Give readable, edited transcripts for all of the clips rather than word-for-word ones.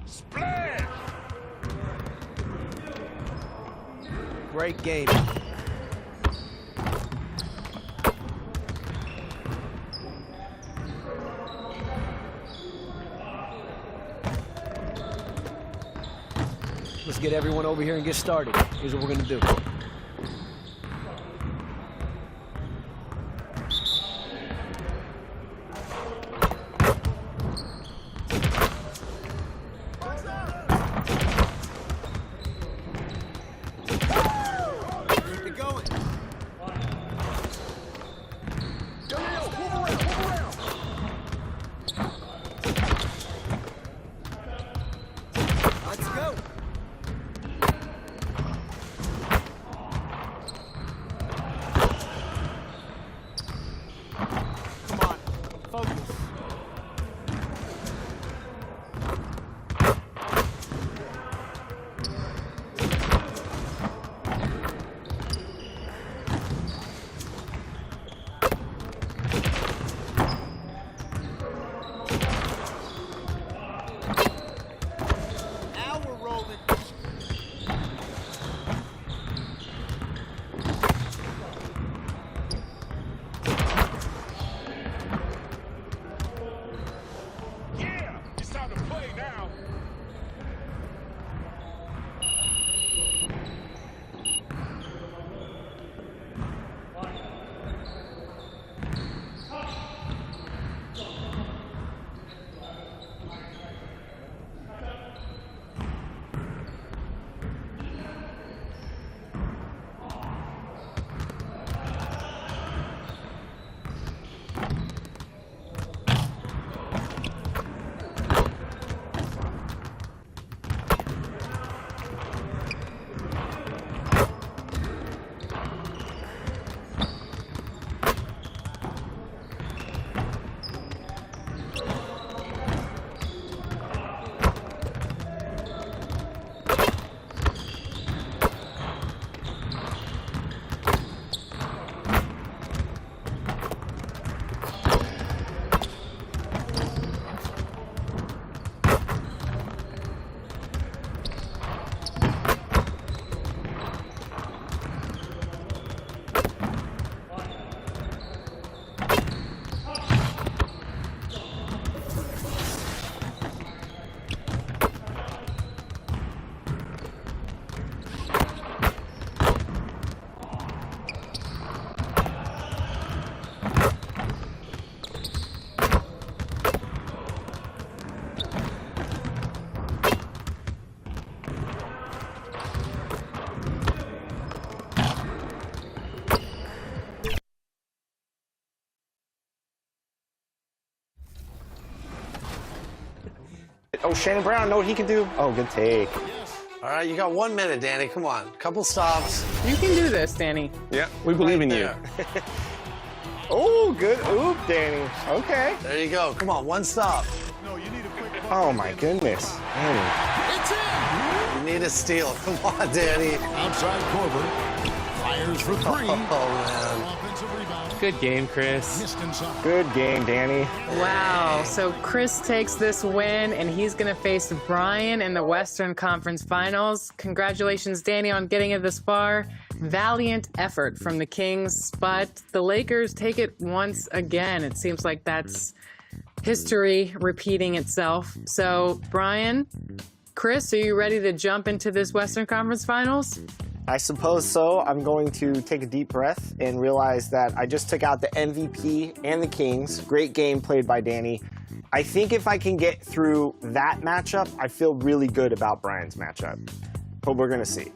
Splash! Great game. Let's get everyone over here and get started. Here's what we're gonna do. Oh, Shannon Brown, know what he can do? Oh, good take. All right, you got 1 minute, Danny. Come on. Couple stops. You can do this, Danny. Yeah, we believe in you. Oh, good oop, Danny. Okay. There you go. Come on, one stop. Oh, my goodness. Danny. It's in! You need a steal. Come on, Danny. Outside Corbin. Fires for three. Oh, man. Offensive rebound. Good game, Chris. Missed inside. Good game, Danny. Wow. So Chris takes this win, and he's going to face Brian in the Western Conference Finals. Congratulations, Danny, on getting it this far. Valiant effort from the Kings, but the Lakers take it once again. It seems like that's history repeating itself. So, Brian, Chris, are you ready to jump into this Western Conference Finals? I suppose so. I'm going to take a deep breath and realize that I just took out the MVP and the Kings. Great game played by Danny. I think if I can get through that matchup, I feel really good about Brian's matchup. But we're going to see.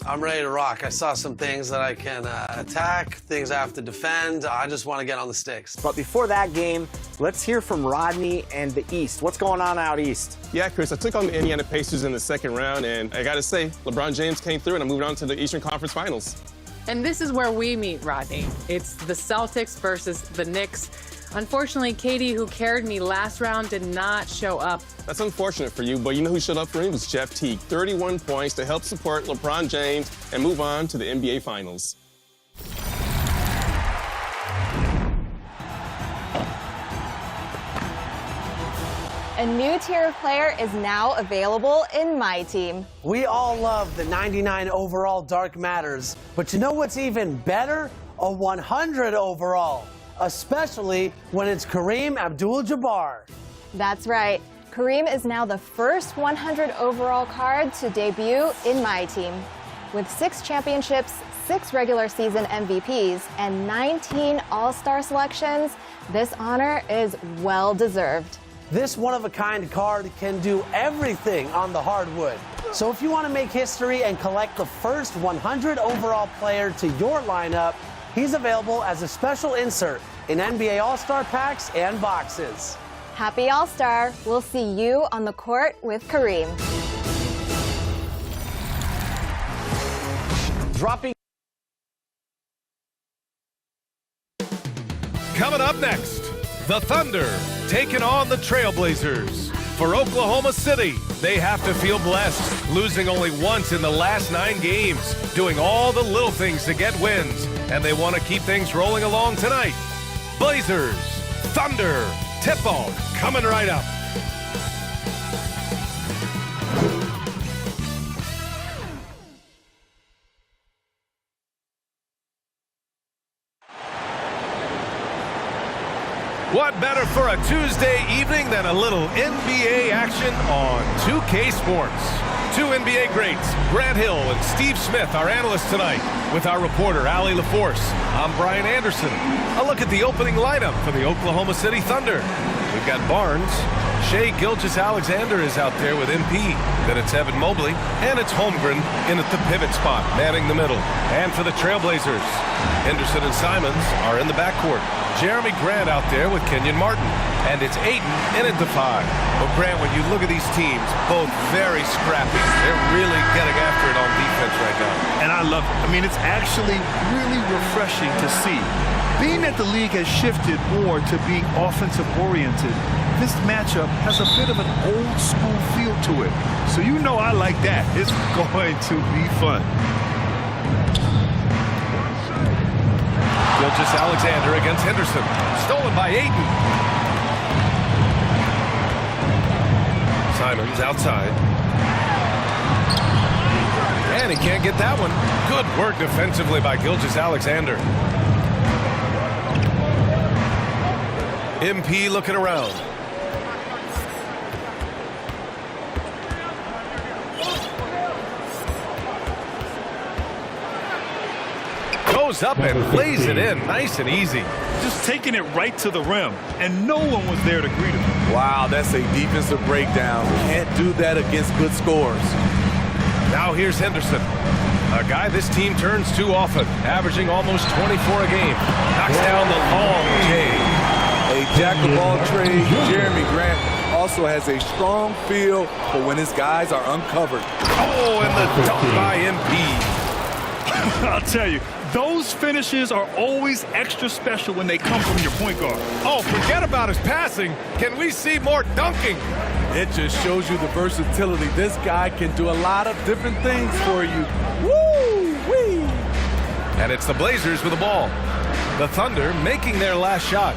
I'm ready to rock. I saw some things that I can attack, things I have to defend. I just want to get on the sticks. But before that game, let's hear from Rodney and the East. What's going on out East? Yeah, Chris, I took on the Indiana Pacers in the second round, and I got to say, LeBron James came through, and I moved on to the Eastern Conference Finals. And this is where we meet, Rodney. It's the Celtics versus the Knicks. Unfortunately, Katie, who carried me last round, did not show up. That's unfortunate for you, but you know who showed up for me? It was Jeff Teague. 31 points to help support LeBron James and move on to the NBA Finals. A new tier of player is now available in MyTeam. We all love the 99 overall Dark Matters, but you know what's even better? A 100 overall, especially when it's Kareem Abdul-Jabbar. That's right. Kareem is now the first 100 overall card to debut in MyTeam. With 6 championships, 6 regular season MVPs, and 19 All-Star selections, this honor is well-deserved. This one-of-a-kind card can do everything on the hardwood. So if you want to make history and collect the first 100 overall player to your lineup, he's available as a special insert in NBA All-Star packs and boxes. Happy All-Star. We'll see you on the court with Kareem. Dropping. Coming up next, the Thunder taking on the Trailblazers. For Oklahoma City, they have to feel blessed, losing only once in the last 9 games, doing all the little things to get wins, and they want to keep things rolling along tonight. Blazers, Thunder, tip-off coming right up. What better for a Tuesday evening than a little NBA action on 2K Sports? 2 NBA greats, Grant Hill and Steve Smith, our analysts tonight, with our reporter, Allie LaForce. I'm Brian Anderson. A look at the opening lineup for the Oklahoma City Thunder. We've got Barnes. Shai Gilgeous-Alexander is out there with MP. Then it's Evan Mobley. And it's Holmgren in at the pivot spot, manning the middle. And for the Trailblazers, Henderson and Simons are in the backcourt. Jeremy Grant out there with Kenyon Martin. And it's Ayton in at the 5. Well, Grant, when you look at these teams, both very scrappy. They're really getting after it on defense right now. And I love it. I mean, it's actually really refreshing to see. Being that the league has shifted more to being offensive-oriented, this matchup has a bit of an old-school feel to it. So you know I like that. It's going to be fun. Gilgeous-Alexander against Henderson. Stolen by Ayton. Simons outside. And he can't get that one. Good work defensively by Gilgeous-Alexander. MP looking around. Goes up and lays it in, nice and easy. Just taking it right to the rim, and no one was there to greet him. Wow, that's a defensive breakdown. Can't do that against good scores. Now here's Henderson, a guy this team turns to often, averaging almost 24 a game. Knocks down the long J. A jack-of-all trades, Jeremy Grant also has a strong feel for when his guys are uncovered. Oh, and the dunk by MP. I'll tell you, those finishes are always extra special when they come from your point guard. Oh, forget about his passing. Can we see more dunking? It just shows you the versatility. This guy can do a lot of different things for you. Woo-wee! And it's the Blazers with the ball. The Thunder making their last shot.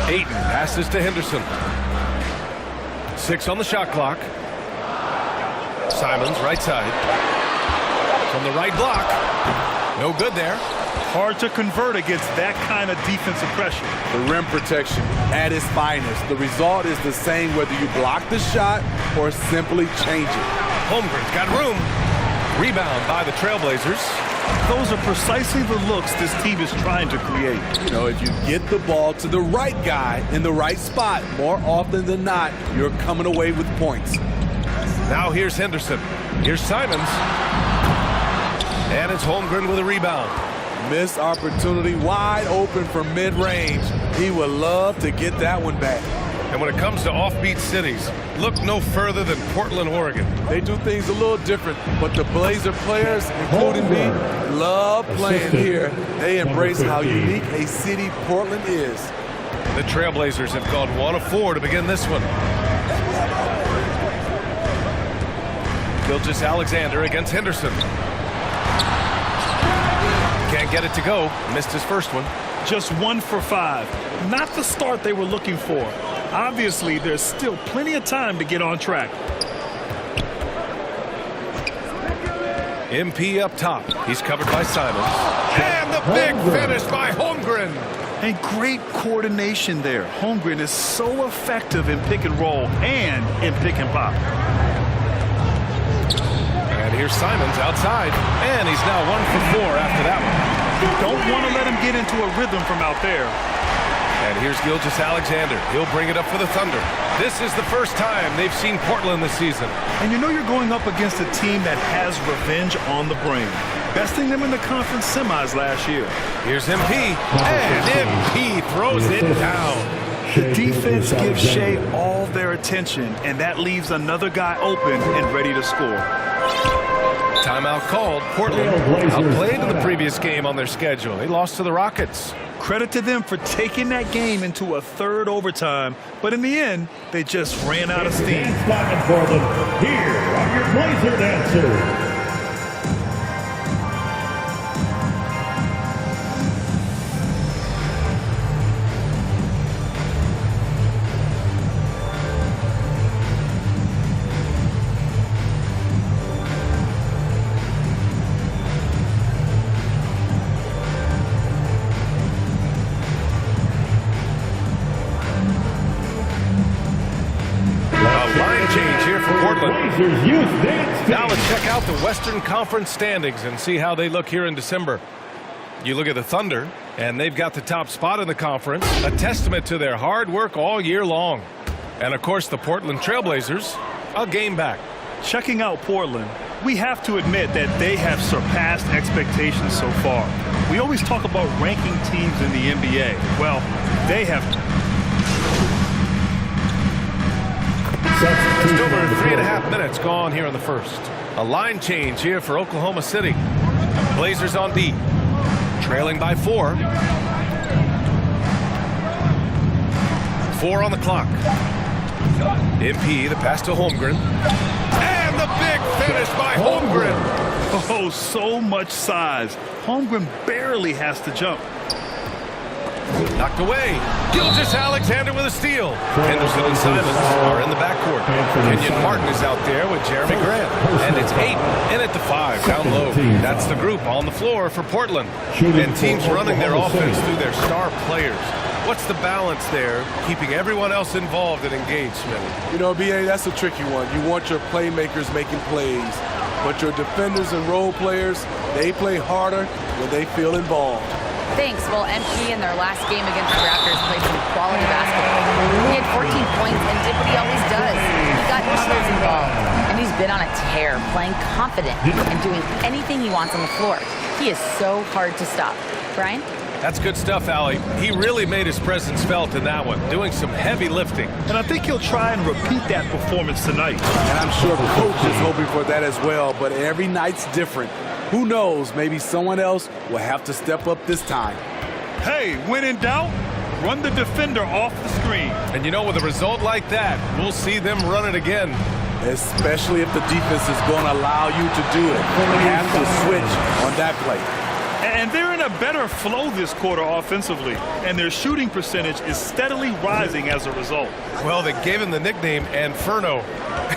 Ayton passes to Henderson. 6 on the shot clock. Simons, right side. From the right block. No good there. Hard to convert against that kind of defensive pressure. The rim protection at its finest. The result is the same whether you block the shot or simply change it. Holmgren's got room. Rebound by the Trailblazers. Those are precisely the looks this team is trying to create. You know, if you get the ball to the right guy in the right spot, more often than not, you're coming away with points. Now here's Henderson. Here's Simons. And it's Holmgren with a rebound. Missed opportunity, wide open from mid-range. He would love to get that one back. And when it comes to offbeat cities, look no further than Portland, Oregon. They do things a little different, but the Blazer players, including me, love playing here. They embrace how unique a city Portland is. The Trailblazers have gone 1 of 4 to begin this one. Gilgeous-Alexander against Henderson. Can't get it to go. Missed his first one. Just 1 for 5. Not the start they were looking for. Obviously, there's still plenty of time to get on track. MP up top. He's covered by Simons. And the big finish by Holmgren. And great coordination there. Holmgren is so effective in pick and roll and in pick and pop. And here's Simons outside. And he's now 1 for 4 after that one. Don't want to let him get into a rhythm from out there. And here's Gilgeous-Alexander. He'll bring it up for the Thunder. This is the first time they've seen Portland this season. And you know you're going up against a team that has revenge on the brain. Besting them in the conference semis last year. Here's MP. And MP throws it down. The defense gives Shea all their attention, and that leaves another guy open and ready to score. Timeout called. Portland outplayed in the previous game on their schedule. They lost to the Rockets. Credit to them for taking that game into a third overtime, but in the end, they just ran out of steam. Here are your Blazer dancers. Now let's check out the Western Conference standings and see how they look here in December. You look at the Thunder, and they've got the top spot in the conference, a testament to their hard work all year long. And, of course, the Portland Trailblazers, a game back. Checking out Portland, we have to admit that they have surpassed expectations so far. We always talk about ranking teams in the NBA. Well, they have... Just over 3.5 minutes gone here in the first. A line change here for Oklahoma City. Blazers on D. Trailing by 4. 4 on the clock. MP, the pass to Holmgren. And the big finish by Holmgren. Oh, so much size. Holmgren barely has to jump. Knocked away. Gilgeous-Alexander with a steal. Henderson and Simons are in the backcourt. Kenyon Martin is out there with Jeremy Grant. And it's 8 in at the 5 down low. That's the group on the floor for Portland. And teams running their offense through their star players. What's the balance there, keeping everyone else involved and engaged, Smitty? You know, B.A., that's a tricky one. You want your playmakers making plays, but your defenders and role players, they play harder when they feel involved. Thanks. Well, MP in their last game against the Raptors played some quality basketball. He had 14 points and did what he always does. He got others involved. And he's been on a tear, playing confident and doing anything he wants on the floor. He is so hard to stop. Brian? That's good stuff, Allie. He really made his presence felt in that one, doing some heavy lifting. And I think he'll try and repeat that performance tonight. And I'm sure the coach is hoping for that as well, but every night's different. Who knows, maybe someone else will have to step up this time. Hey, when in doubt, run the defender off the screen. And you know, with a result like that, we'll see them run it again. Especially if the defense is going to allow you to do it. You have to switch on that play. And they're in a better flow this quarter offensively, and their shooting percentage is steadily rising as a result. Well, they gave him the nickname Inferno.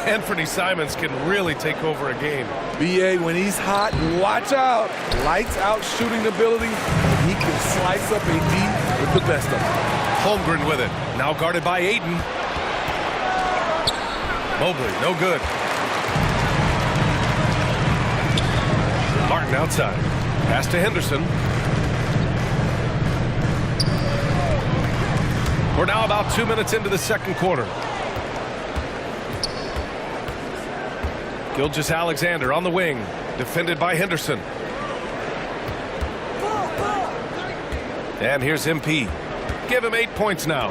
Anthony Simons can really take over a game. B.A., when he's hot, watch out. Lights out shooting ability. He can slice up a D with the best of them. Holmgren with it. Now guarded by Ayton. Mobley, no good. Martin outside. Pass to Henderson. We're now about 2 minutes into the second quarter. Gilgeous-Alexander on the wing, defended by Henderson. And here's MP. Give him 8 points now.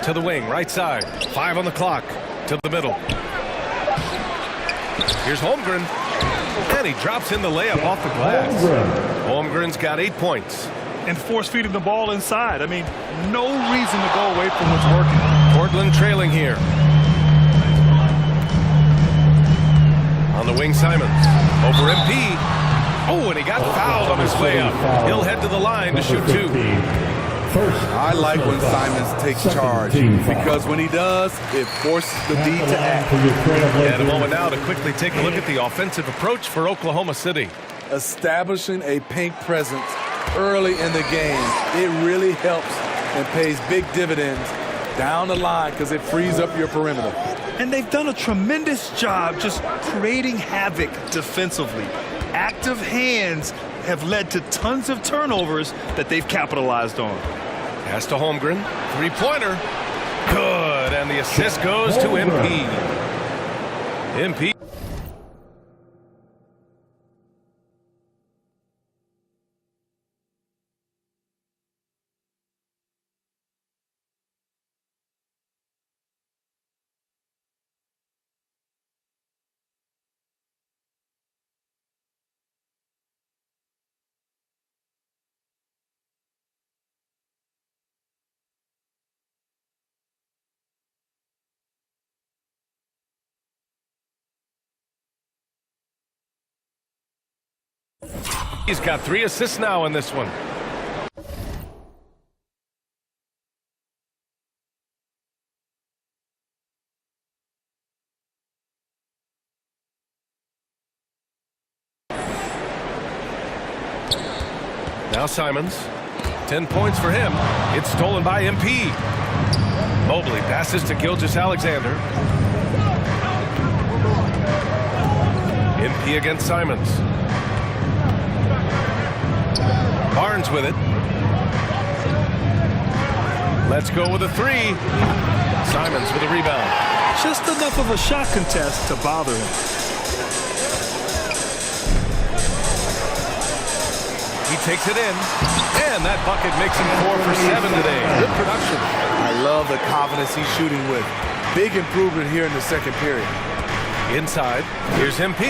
To the wing, right side. 5 on the clock. To the middle. Here's Holmgren. And he drops in the layup off the glass. Holmgren's got 8 points. And force-feeding the ball inside. I mean, no reason to go away from what's working. Portland trailing here. On the wing, Simons. Over MP. Oh, and he got fouled on his way up. He'll head to the line to shoot 2. I like when Simons takes charge because when he does, it forces the D to act. And a moment now to quickly take a look at the offensive approach for Oklahoma City. Establishing a paint presence early in the game, it really helps and pays big dividends down the line because it frees up your perimeter. And they've done a tremendous job just creating havoc defensively. Active hands have led to tons of turnovers that they've capitalized on. Pass to Holmgren. Three-pointer. Good. And the assist goes to MP. MP. He's got 3 assists now in this one. Now Simons. 10 points for him. It's stolen by MP. Mobley passes to Gilgeous-Alexander. MP against Simons. Barnes with it. Let's go with a 3. Simons with a rebound. Just enough of a shot contest to bother him. He takes it in, and that bucket makes him 4 for 7 today. Good production. I love the confidence he's shooting with. Big improvement here in the second period. Inside, here's MP.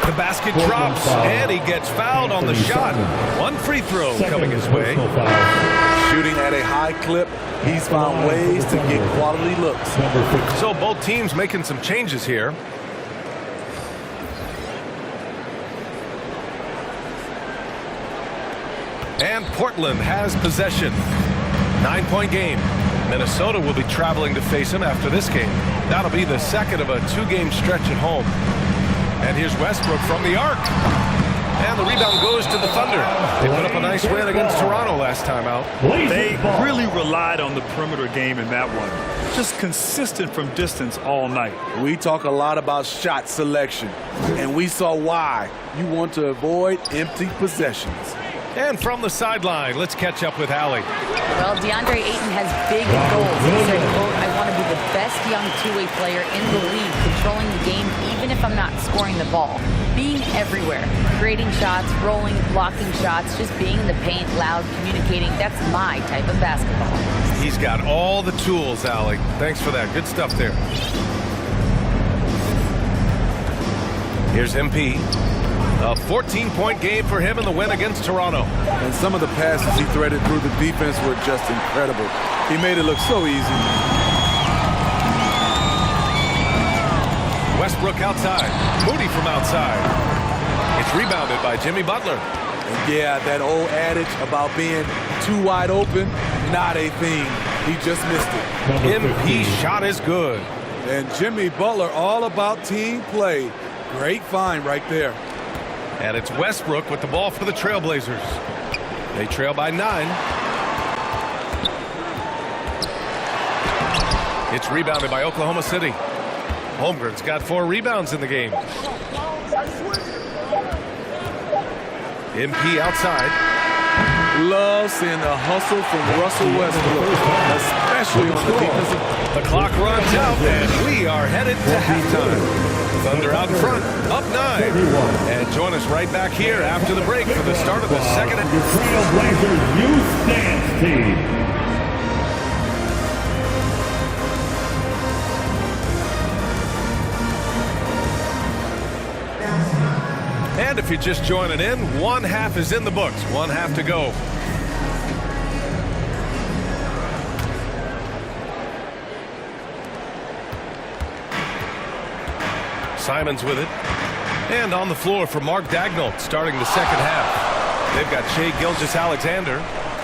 The basket drops, and he gets fouled on the shot. 1 free throw coming his way. Shooting at a high clip, he's found ways to get quality looks. So both teams making some changes here. And Portland has possession. 9-point game. Minnesota will be traveling to face him after this game. That'll be the second of a 2-game stretch at home. And here's Westbrook from the arc. And the rebound goes to the Thunder. They put up a nice win against Toronto last time out. They really relied on the perimeter game in that one. Just consistent from distance all night. We talk a lot about shot selection, and we saw why. You want to avoid empty possessions. And from the sideline, let's catch up with Allie. Well, DeAndre Ayton has big goals. He said, quote, I want to be the best young two-way player in the league, controlling the game even if I'm not scoring the ball. Being everywhere, creating shots, rolling, blocking shots, just being in the paint, loud, communicating. That's my type of basketball. He's got all the tools, Allie. Thanks for that. Good stuff there. Here's MP. A 14-point game for him in the win against Toronto. And some of the passes he threaded through the defense were just incredible. He made it look so easy. Westbrook outside. Moody from outside. It's rebounded by Jimmy Butler. And yeah, that old adage about being too wide open, not a thing. He just missed it. MP shot is good. And Jimmy Butler all about team play. Great find right there. And it's Westbrook with the ball for the Trailblazers. They trail by 9. It's rebounded by Oklahoma City. Holmgren's got 4 rebounds in the game. MP outside. Love seeing the hustle from Russell Westbrook, especially on the defensive. The clock runs out, and we are headed to halftime. Thunder out in front, up 9. And join us right back here after the break for the start of the second. Your Trailblazers Youth Dance Team. And if you're just joining in, 1 half is in the books, 1 half to go. Simons with it. And on the floor for Mark Dagnall starting the second half. They've got Shai Gilgeous-Alexander.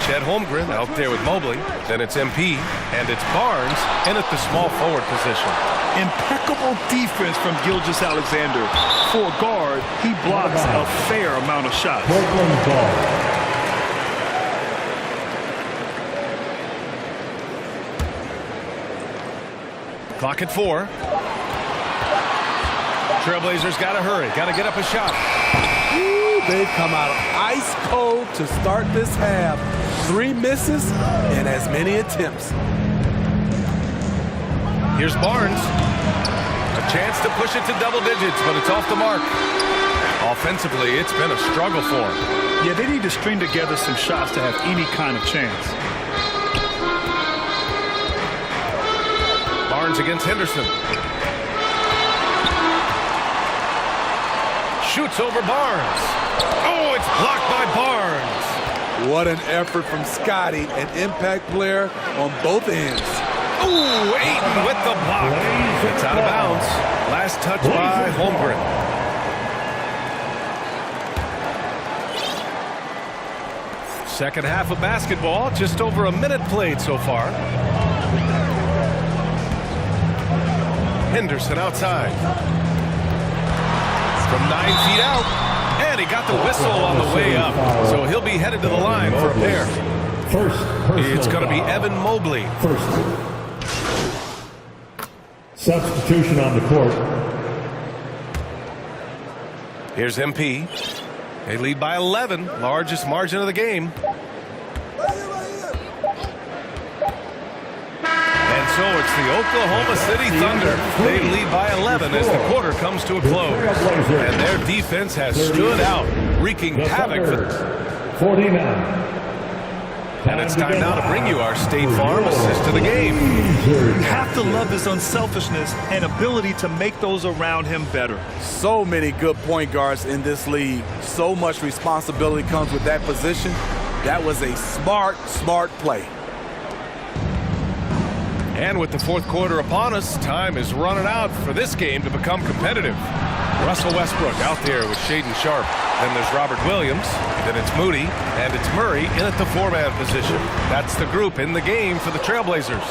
Chet Holmgren out there with Mobley. Then it's MP, and it's Barnes in at the small forward position. Impeccable defense from Gilgeous-Alexander. For a guard, he blocks a fair amount of shots. Portland ball. Clock at 4. Trailblazers got to hurry. Got to get up a shot. Ooh, they've come out ice cold to start this half. 3 misses and as many attempts. Here's Barnes. A chance to push it to double digits, but it's off the mark. Offensively, it's been a struggle for him. Yeah, they need to string together some shots to have any kind of chance. Barnes against Henderson. Shoots over Barnes. Oh, it's blocked by Barnes. What an effort from Scotty, an impact player on both ends. Ooh, Ayton with the block. It's out of bounds. Last touch by Holmgren. Second half of basketball, just over a minute played so far. Henderson outside. From 9 feet out. And he got the whistle on the way up. So he'll be headed to the line for a pair. It's going to be Evan Mobley. Substitution on the court. Here's MP. They lead by 11, largest margin of the game. And so it's the Oklahoma City Thunder. They lead by 11 as the quarter comes to a close. And their defense has stood out, wreaking havoc for them. 49. And it's time now to bring you our State Farm assist to the game. You have to love his unselfishness and ability to make those around him better. So many good point guards in this league. So much responsibility comes with that position. That was a smart play. And with the fourth quarter upon us, time is running out for this game to become competitive. Russell Westbrook out there with Shaedon Sharpe. Then there's Robert Williams. Then it's Moody. And it's Murray in at the 4-man position. That's the group in the game for the Trailblazers.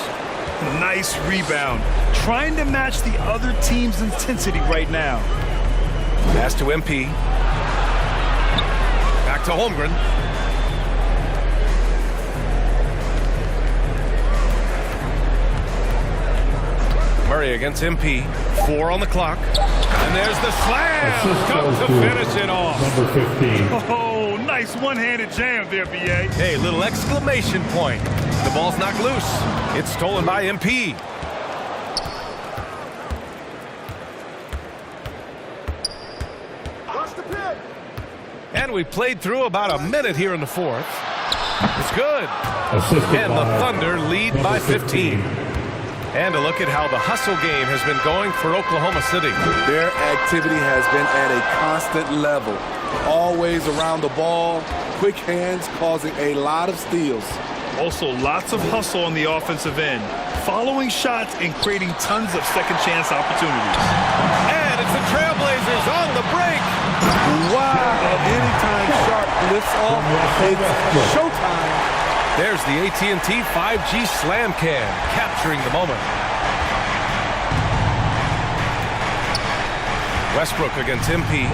Nice rebound. Trying to match the other team's intensity right now. Pass to MP. Back to Holmgren. Murray against MP. 4 on the clock. And there's the slam. Come to finish it off. Number 15. Oh, nice one-handed jam there, BA. Hey, little exclamation point. The ball's knocked loose. It's stolen by MP. And we played through about a minute here in the fourth. It's good. And the Thunder lead by 15. And a look at how the hustle game has been going for Oklahoma City. Their activity has been at a constant level. Always around the ball, quick hands causing a lot of steals. Also, lots of hustle on the offensive end. Following shots and creating tons of second chance opportunities. And it's the Trailblazers on the break. Wow, anytime Sharpe lifts off, it's showtime. There's the AT&T 5G Slam Cam, capturing the moment. Westbrook against MP.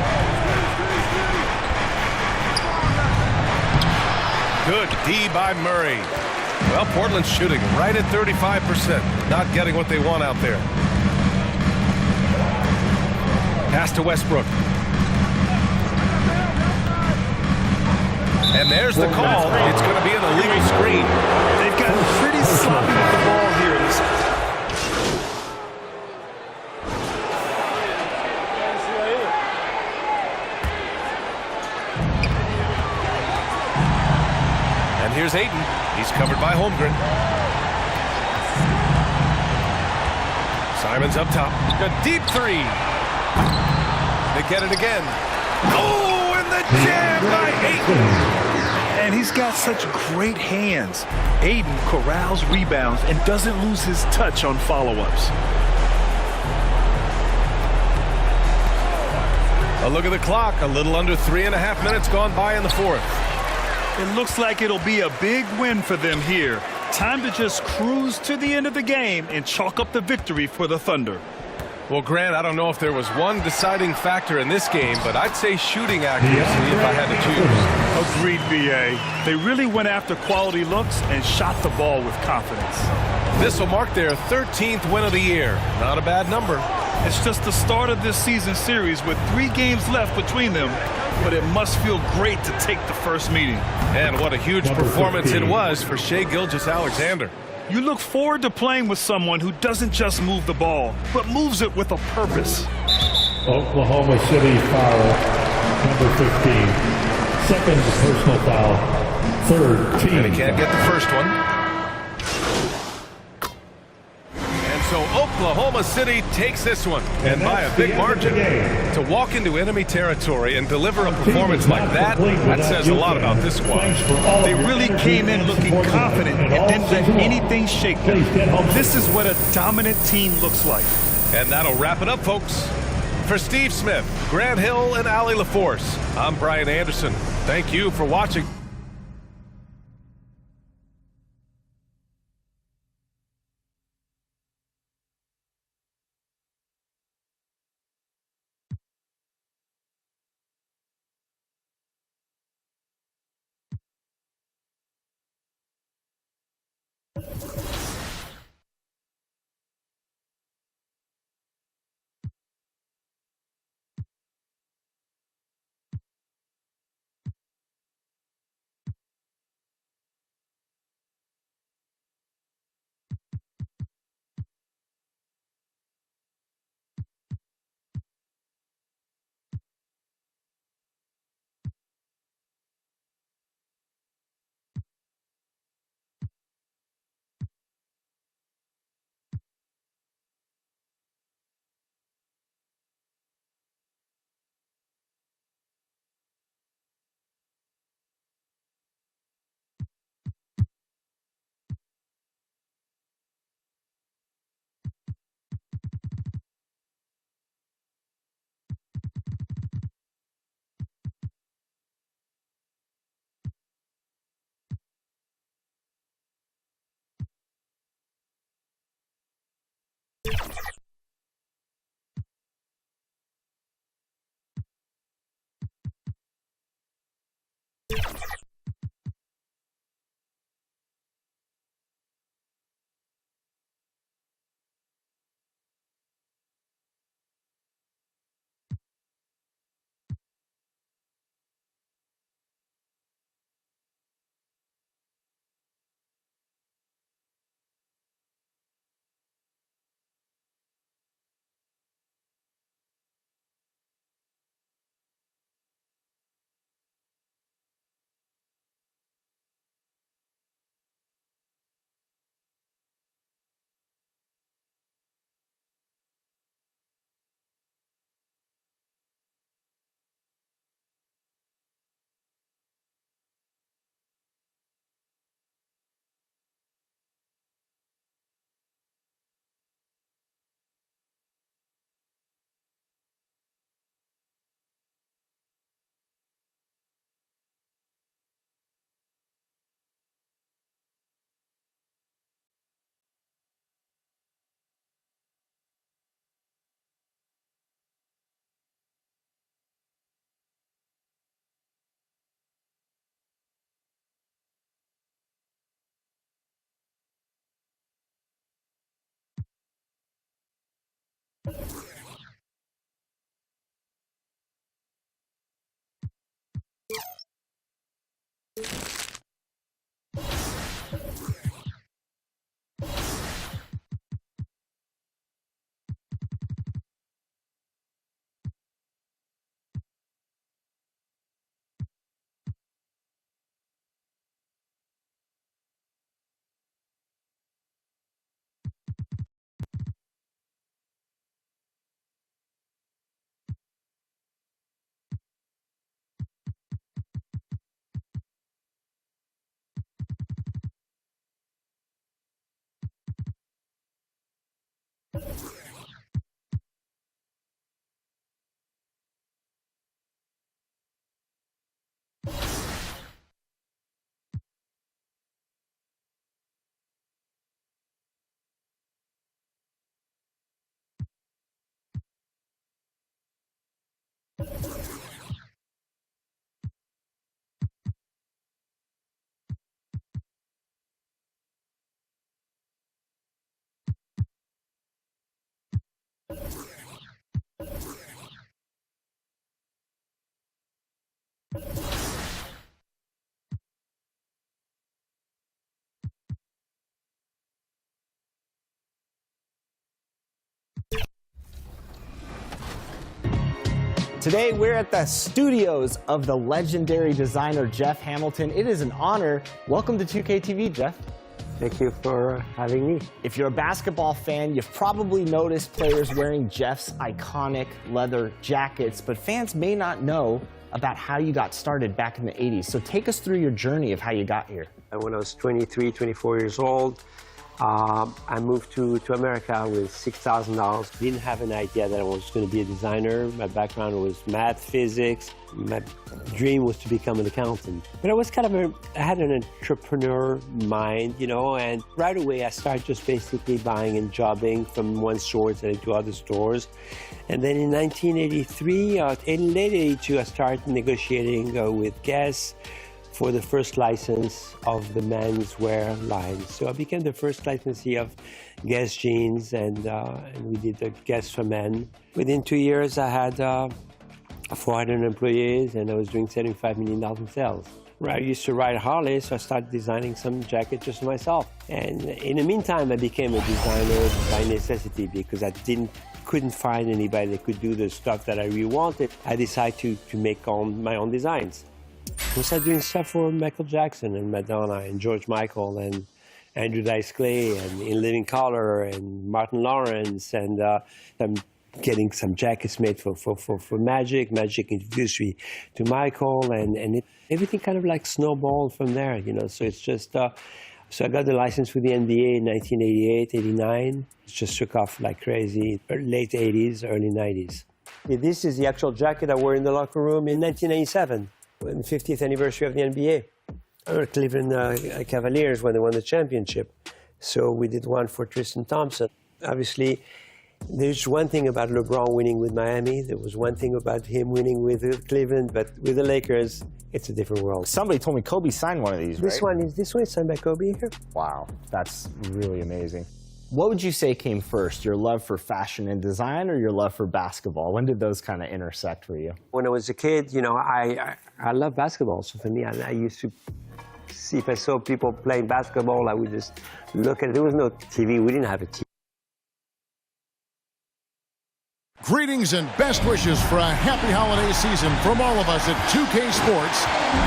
Good D by Murray. Well, Portland's shooting right at 35%, not getting what they want out there. Pass to Westbrook. And there's the call. It's going to be an illegal screen. They've gotten pretty sloppy with the ball here. And here's Ayton. He's covered by Holmgren. Simon's up top. A deep 3. They get it again. Oh, and the jam by Ayton. And he's got such great hands. Ayton corrals rebounds and doesn't lose his touch on follow-ups. A look at the clock. A little under 3.5 minutes gone by in the fourth. It looks like it'll be a big win for them here. Time to just cruise to the end of the game and chalk up the victory for the Thunder. Well, Grant, I don't know if there was one deciding factor in this game, but I'd say shooting accuracy if I had to choose. Agreed, B.A. They really went after quality looks and shot the ball with confidence. This will mark their 13th win of the year. Not a bad number. It's just the start of this season series with 3 games left between them, but it must feel great to take the first meeting. And what a huge performance it was for Shai Gilgeous-Alexander. You look forward to playing with someone who doesn't just move the ball, but moves it with a purpose. Oklahoma City foul, number 15. Second personal foul, third team. And he can't get the first one. And so Oklahoma City takes this one, and by a big margin. To walk into enemy territory and deliver a performance like that, that says a lot about this squad. They really came in looking confident and didn't let anything shake them. This is what a dominant team looks like. And that'll wrap it up, folks. For Steve Smith, Grant Hill, and Allie LaForce, I'm Brian Anderson. Thank you for watching. Today, we're at the studios of the legendary designer, Jeff Hamilton. It is an honor. Welcome to 2K TV, Jeff. Thank you for having me. If you're a basketball fan, you've probably noticed players wearing Jeff's iconic leather jackets, but fans may not know about how you got started back in the 80s. So take us through your journey of how you got here. When I was 23, 24 years old, I moved to America with $6,000. Didn't have an idea that I was going to be a designer. My background was math, physics. My dream was to become an accountant. But I was I had an entrepreneur mind, you know, and right away I started just basically buying and jobbing from one store to other stores. And then in 1983, in late 82, I started negotiating with Guess for the first license of the menswear line. So I became the first licensee of Guess jeans, and we did the Guess for men. Within 2 years, I had 400 employees, and I was doing $75 million in sales. I used to ride Harley, so I started designing some jackets just for myself. And in the meantime, I became a designer by necessity because I couldn't find anybody that could do the stuff that I really wanted. I decided to make my own designs. I started doing stuff for Michael Jackson and Madonna and George Michael and Andrew Dice Clay and In Living Color and Martin Lawrence, and I'm getting some jackets made for Magic. Magic introduced me to Michael, and everything kind of like snowballed from there, you know. So it's just so I got the license with the NBA in 1988, 89. It just took off like crazy. Late 80s, early 90s. This is the actual jacket I wore in the locker room in 1997. The 50th anniversary of the NBA. Cleveland Cavaliers when they won the championship. So we did one for Tristan Thompson. Obviously, there's one thing about LeBron winning with Miami. There was one thing about him winning with Cleveland, but with the Lakers, it's a different world. Somebody told me Kobe signed one of these, This one is signed by Kobe here. Wow, that's really amazing. What would you say came first, your love for fashion and design or your love for basketball? When did those kind of intersect for you? When I was a kid, you know, I love basketball. So for me, I used to see if I saw people playing basketball, I would just look at it. There was no TV. We didn't have a TV. Greetings and best wishes for a happy holiday season from all of us at 2K Sports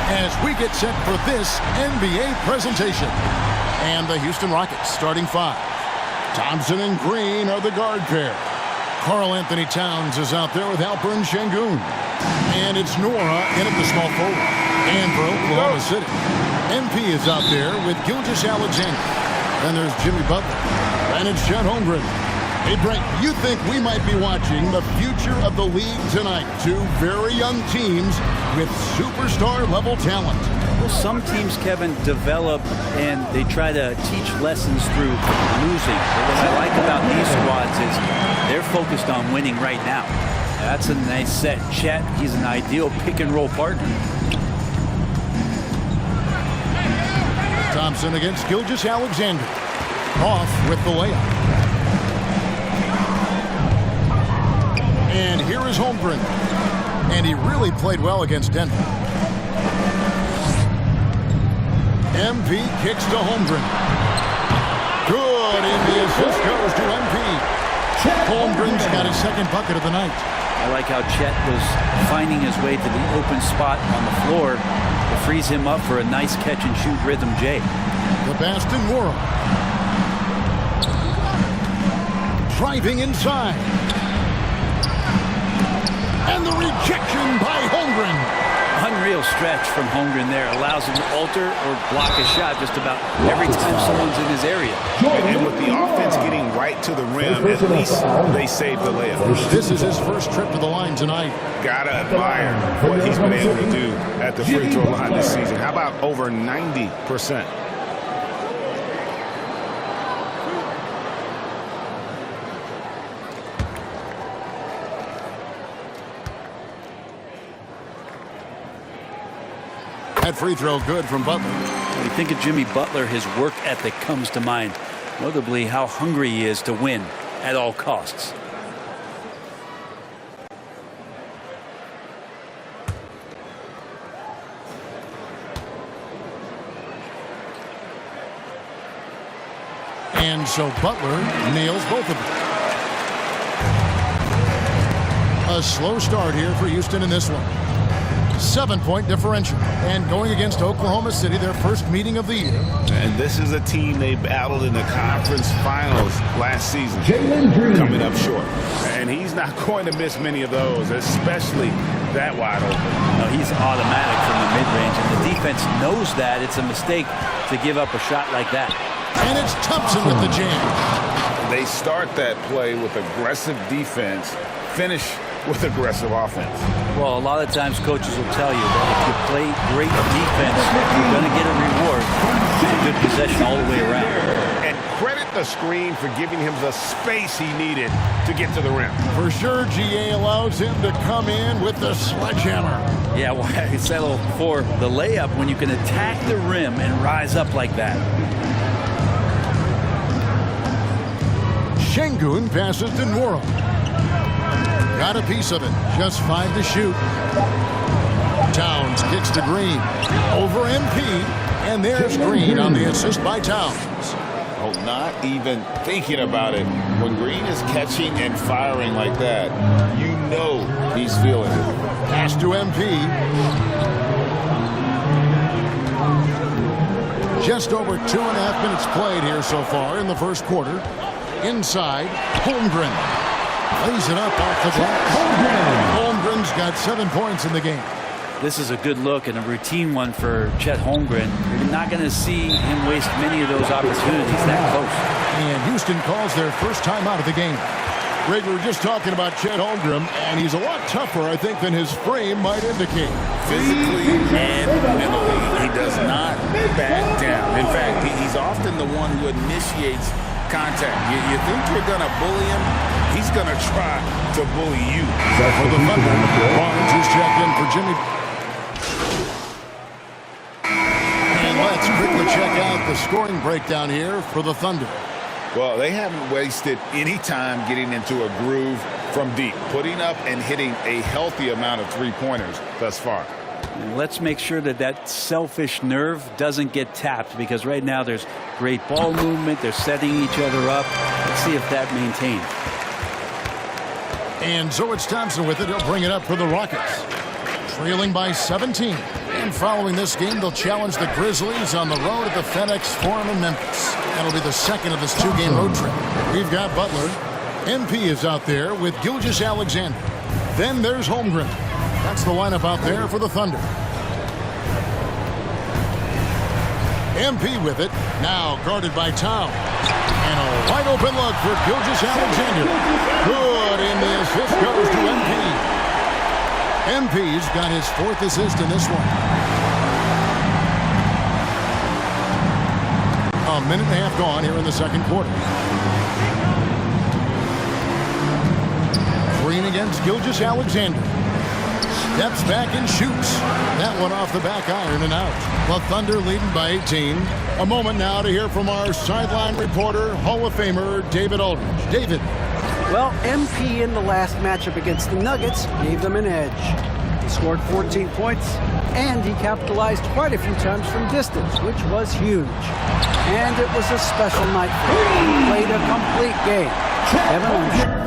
as we get set for this NBA presentation. And the Houston Rockets starting five. Thompson and Green are the guard pair. Karl Anthony Towns is out there with Alperen Şengün. And it's Nora in at the small forward. And for Oklahoma City, MP is out there with Gilgeous-Alexander. Then there's Jimmy Butler. And it's Chet Holmgren. Hey, Brent, you think we might be watching the future of the league tonight? Two very young teams with superstar-level talent. Well, some teams, Kevin, develop and they try to teach lessons through losing. But what I like about these squads is they're focused on winning right now. That's a nice set. Chet, he's an ideal pick-and-roll partner. Thompson against Gilgeous-Alexander. Off with the layup. And here is Holmgren. And he really played well against Denver. MP kicks to Holmgren. Good, and the assist goes to MP. Holmgren's got his second bucket of the night. I like how Chet was finding his way to the open spot on the floor. It frees him up for a nice catch-and-shoot rhythm J. The Baston World. Driving inside. And the rejection by Holmgren. Unreal stretch from Holmgren there. Allows him to alter or block a shot just about every time someone's in his area. And with the offense getting right to the rim, at least they saved the layup. This is his first trip to the line tonight. Gotta admire what he's been able to do at the free throw line this season. How about over 90%? That free throw good from Butler. When you think of Jimmy Butler, his work ethic comes to mind. Notably, how hungry he is to win at all costs. And so Butler nails both of them. A slow start here for Houston in this one. 7-point differential. And going against Oklahoma City, their first meeting of the year. And this is a team they battled in the conference finals last season. Coming up short. And he's not going to miss many of those, especially that wide open. No, he's automatic from the mid-range, and the defense knows that. It's a mistake to give up a shot like that. And it's Thompson with the jam. They start that play with aggressive defense, finish with aggressive offense. Well, a lot of times coaches will tell you that if you play great defense, you're going to get a reward. It's a good possession all the way around. And credit the screen for giving him the space he needed to get to the rim. For sure, GA allows him to come in with the sledgehammer. Yeah, well, I settled for the layup when you can attack the rim and rise up like that. Şengün passes to Nwora. Got a piece of it. Just 5 to shoot. Towns kicks to Green. Over MP. And there's Green on the assist by Towns. Oh, not even thinking about it. When Green is catching and firing like that, you know he's feeling it. Pass to MP. Just over 2.5 minutes played here so far in the first quarter. Inside, Holmgren. Lays it up off the glass. Holmgren's got 7 points in the game. This is a good look and a routine one for Chet Holmgren. You're not going to see him waste many of those opportunities that close. And Houston calls their first time out of the game. Greg, we were just talking about Chet Holmgren, and he's a lot tougher, I think, than his frame might indicate. Physically and mentally, he does not back down. In fact, he's often the one who initiates contact. You think you're going to bully him? He's going to try to bully you. For the Thunder, Barnes is checked in for Jimmy. And let's quickly check out the scoring breakdown here for the Thunder. Well, they haven't wasted any time getting into a groove from deep, putting up and hitting a healthy amount of three-pointers thus far. And let's make sure that that selfish nerve doesn't get tapped, because right now there's great ball movement. They're setting each other up. Let's see if that maintains. And so it's Thompson with it. He'll bring it up for the Rockets. Trailing by 17. And following this game, they'll challenge the Grizzlies on the road at the FedEx Forum in Memphis. That'll be the second of this 2-game road trip. We've got Butler. MP is out there with Gilgeous-Alexander. Then there's Holmgren. That's the lineup out there for the Thunder. MP with it. Now guarded by Towns. And a wide open look for Gilgeous-Alexander. Good, and the assist goes to MP. MP's got his 4th assist in this one. A minute and a half gone here in the second quarter. Green against Gilgeous-Alexander. Steps back and shoots. That one off the back iron and out. The Thunder leading by 18. A moment now to hear from our sideline reporter, Hall of Famer David Aldridge. David. Well, MP in the last matchup against the Nuggets gave them an edge. He scored 14 points, and he capitalized quite a few times from distance, which was huge. And it was a special night for him. He played a complete game. Kevin Lynch.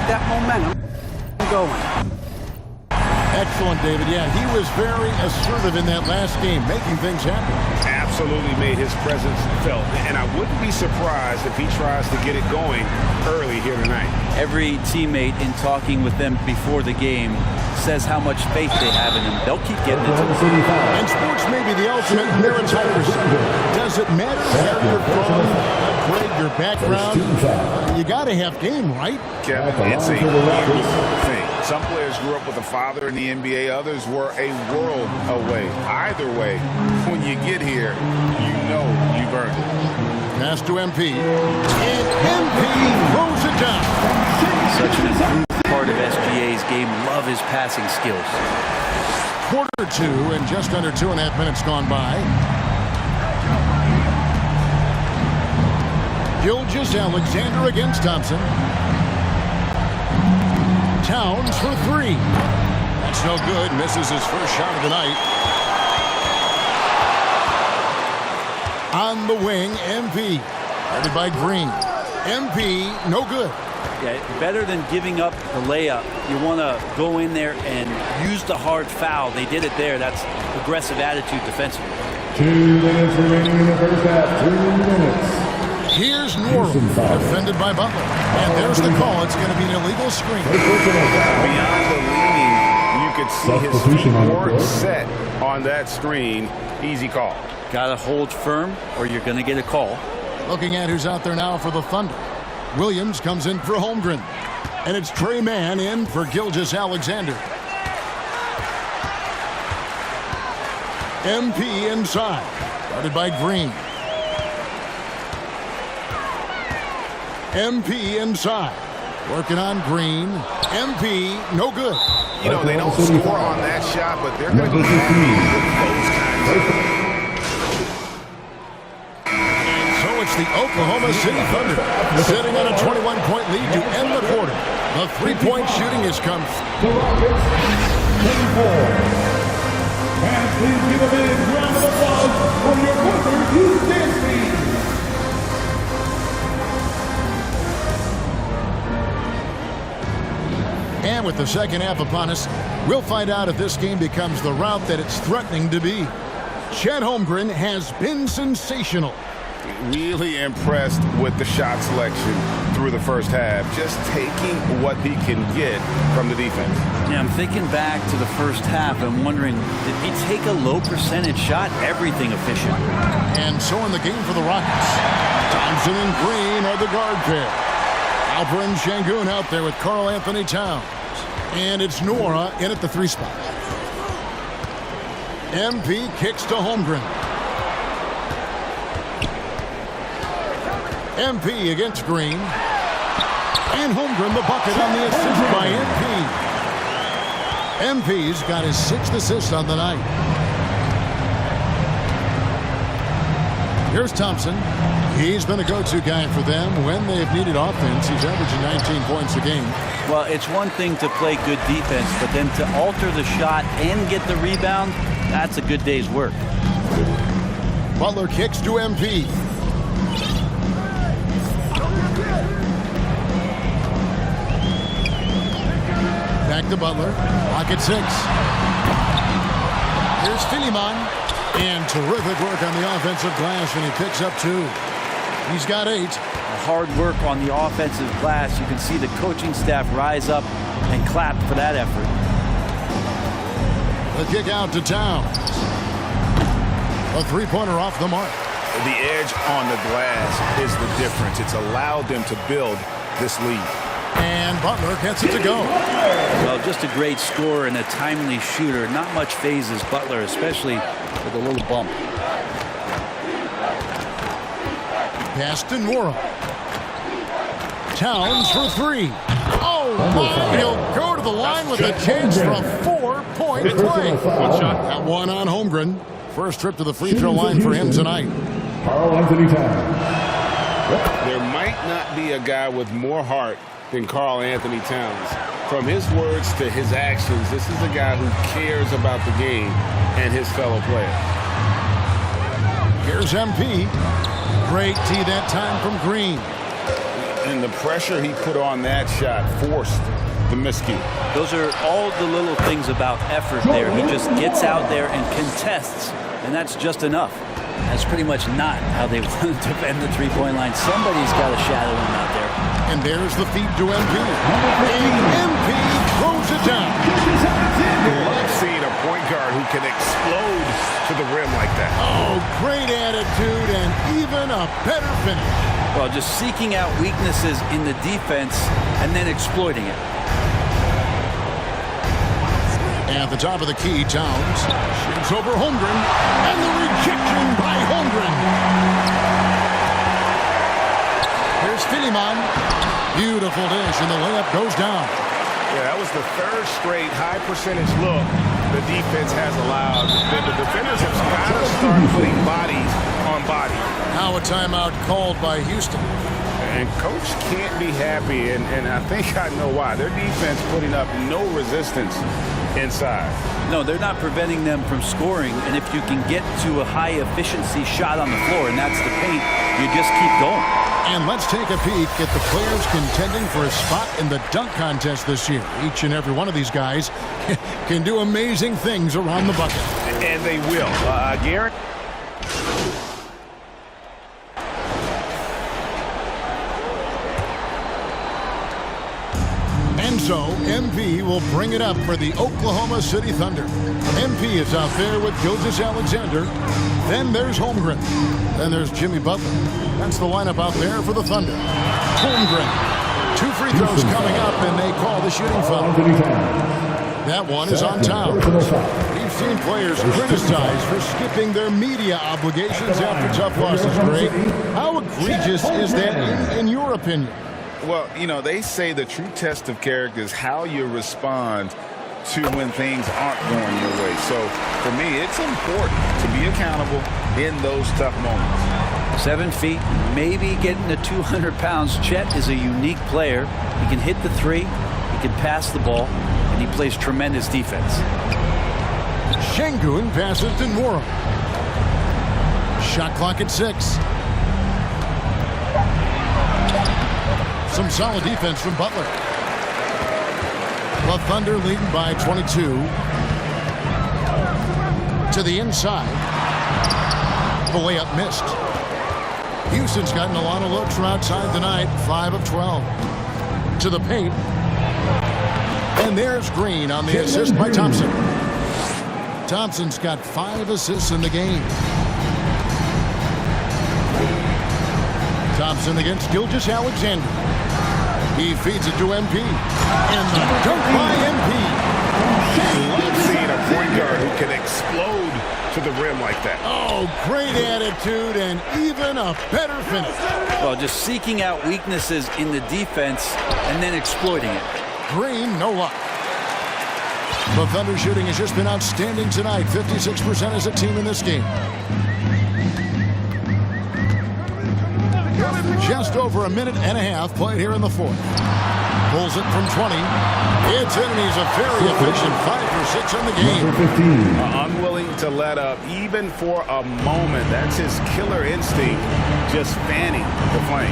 that momentum going. Excellent, David. Yeah, he was very assertive in that last game, making things happen. Absolutely made his presence felt. And I wouldn't be surprised if he tries to get it going early here tonight. Every teammate in talking with them before the game says how much faith they have in him. They'll keep getting it to them. And sports may be the ultimate meritocracy. Does it matter where you're from, Greg, your background? You got to have game, right? Kevin, it's a unique thing. Some players grew up with a father in the NBA. Others were a world away. Either way, when you get here, you know you've earned it. Pass to MP. And MP throws it down. Such an important part of SGA's game. Love his passing skills. Quarter two and just under 2.5 minutes gone by. Gilgeous-Alexander against Thompson. Towns for three. That's no good. Misses his first shot of the night. On the wing, MP. Guarded by Green. MP, no good. Yeah, better than giving up the layup. You want to go in there and use the hard foul. They did it there. That's aggressive attitude defensively. 2 minutes remaining in the first half. 2 minutes. Here's Norm, defended by Butler. And there's the call. It's going to be an illegal screen. Beyond the leaning, you could see his feet weren't set on that screen. Easy call. Got to hold firm or you're going to get a call. Looking at who's out there now for the Thunder. Williams comes in for Holmgren. And it's Trey Mann in for Gilgeous-Alexander. MP inside. Guarded by Green. MP inside. Working on Green. MP, no good. You know, they don't score on that shot, but they're going to be happy with those kinds of. And so it's the Oklahoma City Thunder sitting on a 21-point lead to end the quarter. The three-point shooting has come. The Rockets, 24. And please give a big round of applause for your Thunder Houston team. And with the second half upon us, we'll find out if this game becomes the route that it's threatening to be. Chet Holmgren has been sensational. Really impressed with the shot selection through the first half, just taking what he can get from the defense. Yeah, I'm thinking back to the first half. I'm wondering, did he take a low percentage shot? Everything efficient. And so in the game for the Rockets, Thompson and Green are the guard pair. Alperen Sengun out there with Karl Anthony Towns. And it's Nora in at the three spot. MP kicks to Holmgren. MP against Green. And Holmgren the bucket on the assist by MP. MP's got his 6th assist on the night. Here's Thompson. He's been a go-to guy for them when they've needed offense. He's averaging 19 points a game. Well, it's one thing to play good defense, but then to alter the shot and get the rebound, that's a good day's work. Butler kicks to MP. Back to Butler. Pocket 6. Here's Tillman. And terrific work on the offensive glass, and he picks up 2. He's got 8. Hard work on the offensive glass. You can see the coaching staff rise up and clap for that effort. The kick out to Towns. A three-pointer off the mark. The edge on the glass is the difference. It's allowed them to build this lead. And Butler gets it to go. Well, just a great scorer and a timely shooter. Not much phases Butler, especially with a little bump. Pass to Nora. Towns for 3. Oh, my. He'll go to the line with a chance for a 4-point play. That one on Holmgren. First trip to the free throw line for him tonight. Karl Anthony Towns. There might not be a guy with more heart than Karl Anthony Towns. From his words to his actions, this is a guy who cares about the game and his fellow players. Here's MP. Great tee that time from Green. And the pressure he put on that shot forced the miscue. Those are all the little things about effort there. He just gets out there and contests, and that's just enough. That's pretty much not how they want to defend the three-point line. Somebody's got to shadow him out there. And there's the feed to MP. And MP throws it down. I love seeing a point guard who can explode to the rim like that. Oh, great attitude and even a better finish. Well, just seeking out weaknesses in the defense and then exploiting it. At the top of the key, Towns shoots over Holmgren, and the rejection by Holmgren. Here's Filiman. Beautiful dish, and the layup goes down. Yeah, that was the third straight high percentage look the defense has allowed. The defenders have got to start putting bodies on bodies. Now a timeout called by Houston. And coach can't be happy, and I think I know why. Their defense putting up no resistance inside. No, they're not preventing them from scoring, and if you can get to a high efficiency shot on the floor, and that's the paint, you just keep going. And let's take a peek at the players contending for a spot in the dunk contest this year. Each and every one of these guys can do amazing things around the bucket. And they will. Garrett? And so, MP will bring it up for the Oklahoma City Thunder. MP is out there with Gilgeous-Alexander. Then there's Holmgren. Then there's Jimmy Butler. That's the lineup out there for the Thunder. Holmgren. 2 free throws coming up, and they call the shooting foul. That one is on Towns. We've seen players criticized for skipping their media obligations after tough losses, Greg. How egregious is that in your opinion? Well, you know, they say the true test of character is how you respond to when things aren't going your way. So, for me, it's important to be accountable in those tough moments. 7 feet, maybe getting to 200 pounds. Chet is a unique player. He can hit the three, he can pass the ball, and he plays tremendous defense. Şengün passes to Nora. Shot clock at 6. Some solid defense from Butler. The Thunder leading by 22. To the inside. The layup missed. Houston's gotten a lot of looks from outside tonight. 5 of 12. To the paint. And there's Green on the assist by Thompson. Thompson's got 5 assists in the game. Thompson against Gilgeous-Alexander. He feeds it to MP. And the dunk by MP. Love seeing a point guard who can explode to the rim like that. Oh, great attitude and even a better finish. Well, just seeking out weaknesses in the defense and then exploiting it. Green, no luck. The Thunder shooting has just been outstanding tonight. 56% as a team in this game. Just over a minute and a half played here in the fourth. Pulls it from 20. It's in, and he's a very efficient 5 for 6 in the game. Unwilling to let up even for a moment. That's his killer instinct, just fanning the flame.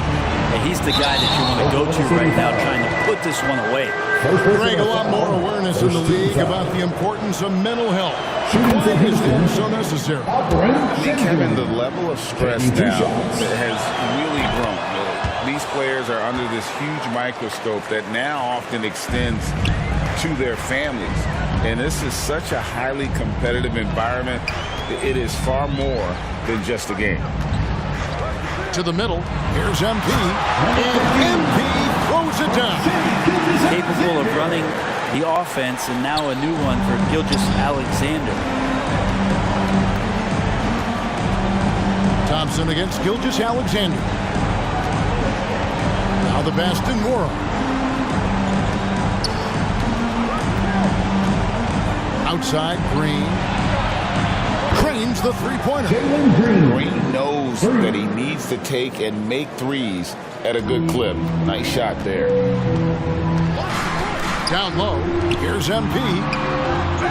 Yeah, he's the guy that you want to go to right now, trying to put this one away. Greg, a lot more awareness in the league about the importance of mental health. Why is that so necessary? I think, Kevin, the level of stress now has really grown. These players are under this huge microscope that now often extends to their families. And this is such a highly competitive environment. It is far more than just a game. To the middle, here's MP. And MP throws it down. Capable of running the offense, and now a new one for Gilgeous-Alexander. Thompson against Gilgeous-Alexander. Now the pass to Nora. Outside, Green. Cranes the three-pointer. Green knows that he needs to take and make threes at a good clip. Nice shot there. Down low, here's MP.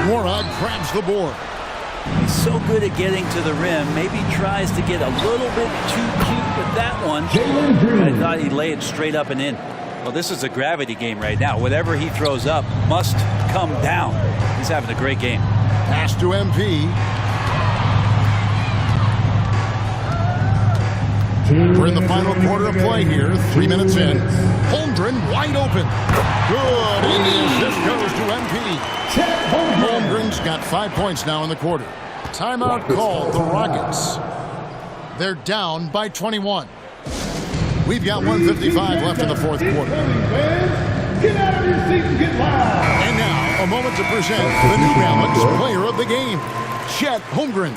Nora grabs the board. He's so good at getting to the rim. Maybe tries to get a little bit too cute with that one. I thought he'd lay it straight up and in. Well, this is a gravity game right now. Whatever he throws up must come down. He's having a great game. Pass to MP. We're in the final quarter of play here. 3 minutes in. Holmgren wide open. Good. And the assist goes to MP. Holmgren's got 5 points now in the quarter. Timeout called the Rockets. They're down by 21. We've got 1:55 left in the fourth quarter. Get out of your seat and get loud. And now, a moment to present the New Balance Player of the Game, Chet Holmgren.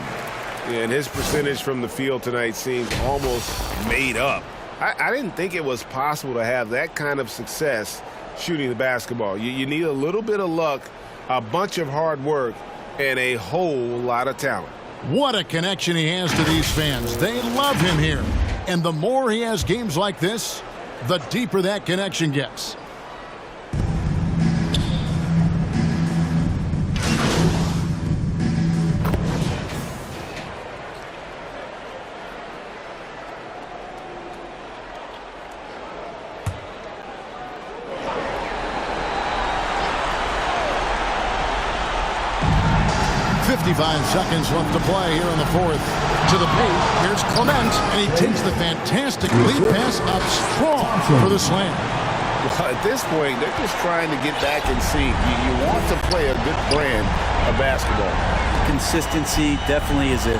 And his percentage from the field tonight seems almost made up. I didn't think it was possible to have that kind of success shooting the basketball. You need a little bit of luck, a bunch of hard work, and a whole lot of talent. What a connection he has to these fans. They love him here. And the more he has games like this, the deeper that connection gets. Seconds left to play here in the fourth. To the paint, here's Clement, and he takes the fantastic lead pass up strong for the slam. Well, at this point, they're just trying to get back in sync. You want to play a good brand of basketball. Consistency definitely is a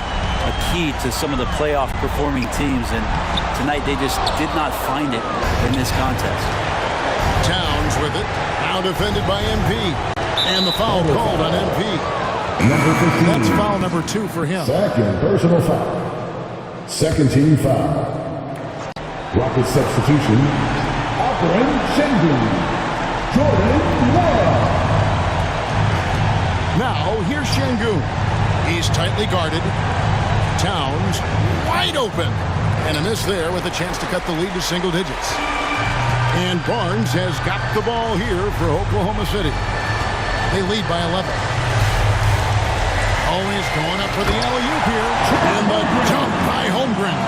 key to some of the playoff performing teams, and tonight they just did not find it in this contest. Towns with it, now defended by MP, and the foul called on MP. Number 15. That's foul number 2 for him. Second personal foul. Second team foul. Rocket substitution. Alperen Sengun. Jordan Nwora. Now here's Sengun. He's tightly guarded. Towns wide open. And a miss there with a chance to cut the lead to single digits. And Barnes has got the ball here for Oklahoma City. They lead by 11. Always going up for the alley-oop here. And the jump by Holmgren.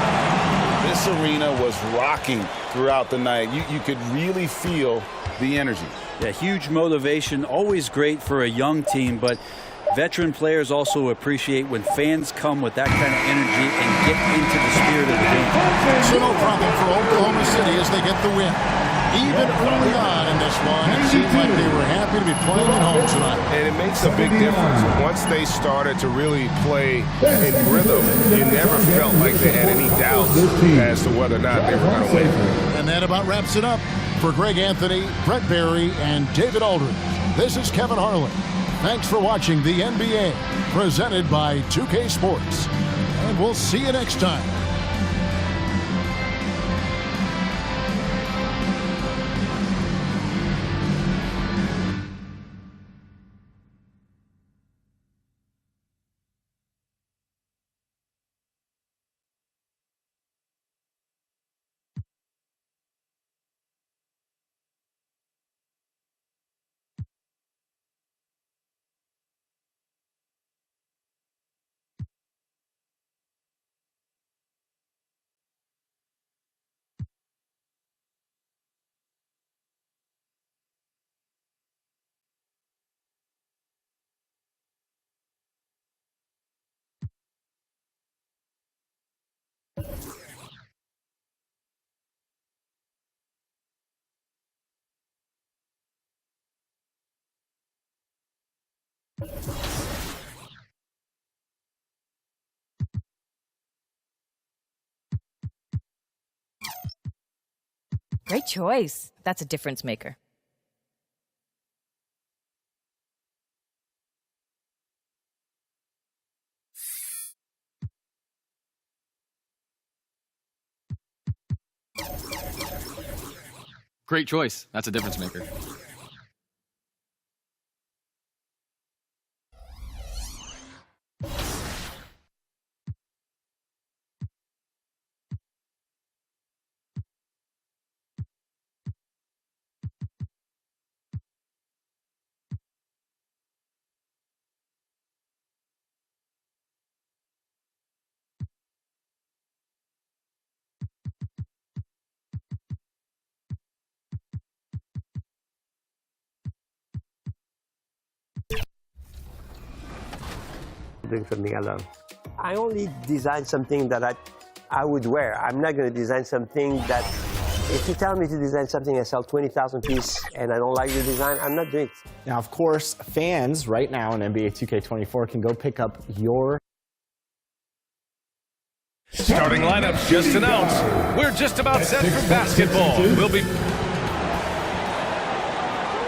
This arena was rocking throughout the night. You could really feel the energy. Yeah, huge motivation. Always great for a young team, but veteran players also appreciate when fans come with that kind of energy and get into the spirit of the game. So no problem for Oklahoma City as they get the win. Even early on in this one, it seemed like they were happy to be playing at home tonight. And it makes a big difference. Once they started to really play in rhythm, you never felt like they had any doubts as to whether or not they were going to win. And that about wraps it up. For Greg Anthony, Brett Barry, and David Aldridge, this is Kevin Harlan. Thanks for watching the NBA, presented by 2K Sports. And we'll see you next time. Great choice. That's a difference maker. Great choice. That's a difference maker. Doing something I love. I only design something that I would wear. I'm not going to design something that, if you tell me to design something I sell 20,000 pieces and I don't like the design, I'm not doing it. Now, of course, fans right now in NBA 2K24 can go pick up your Starting lineups just announced. We're just about set for basketball. We'll be...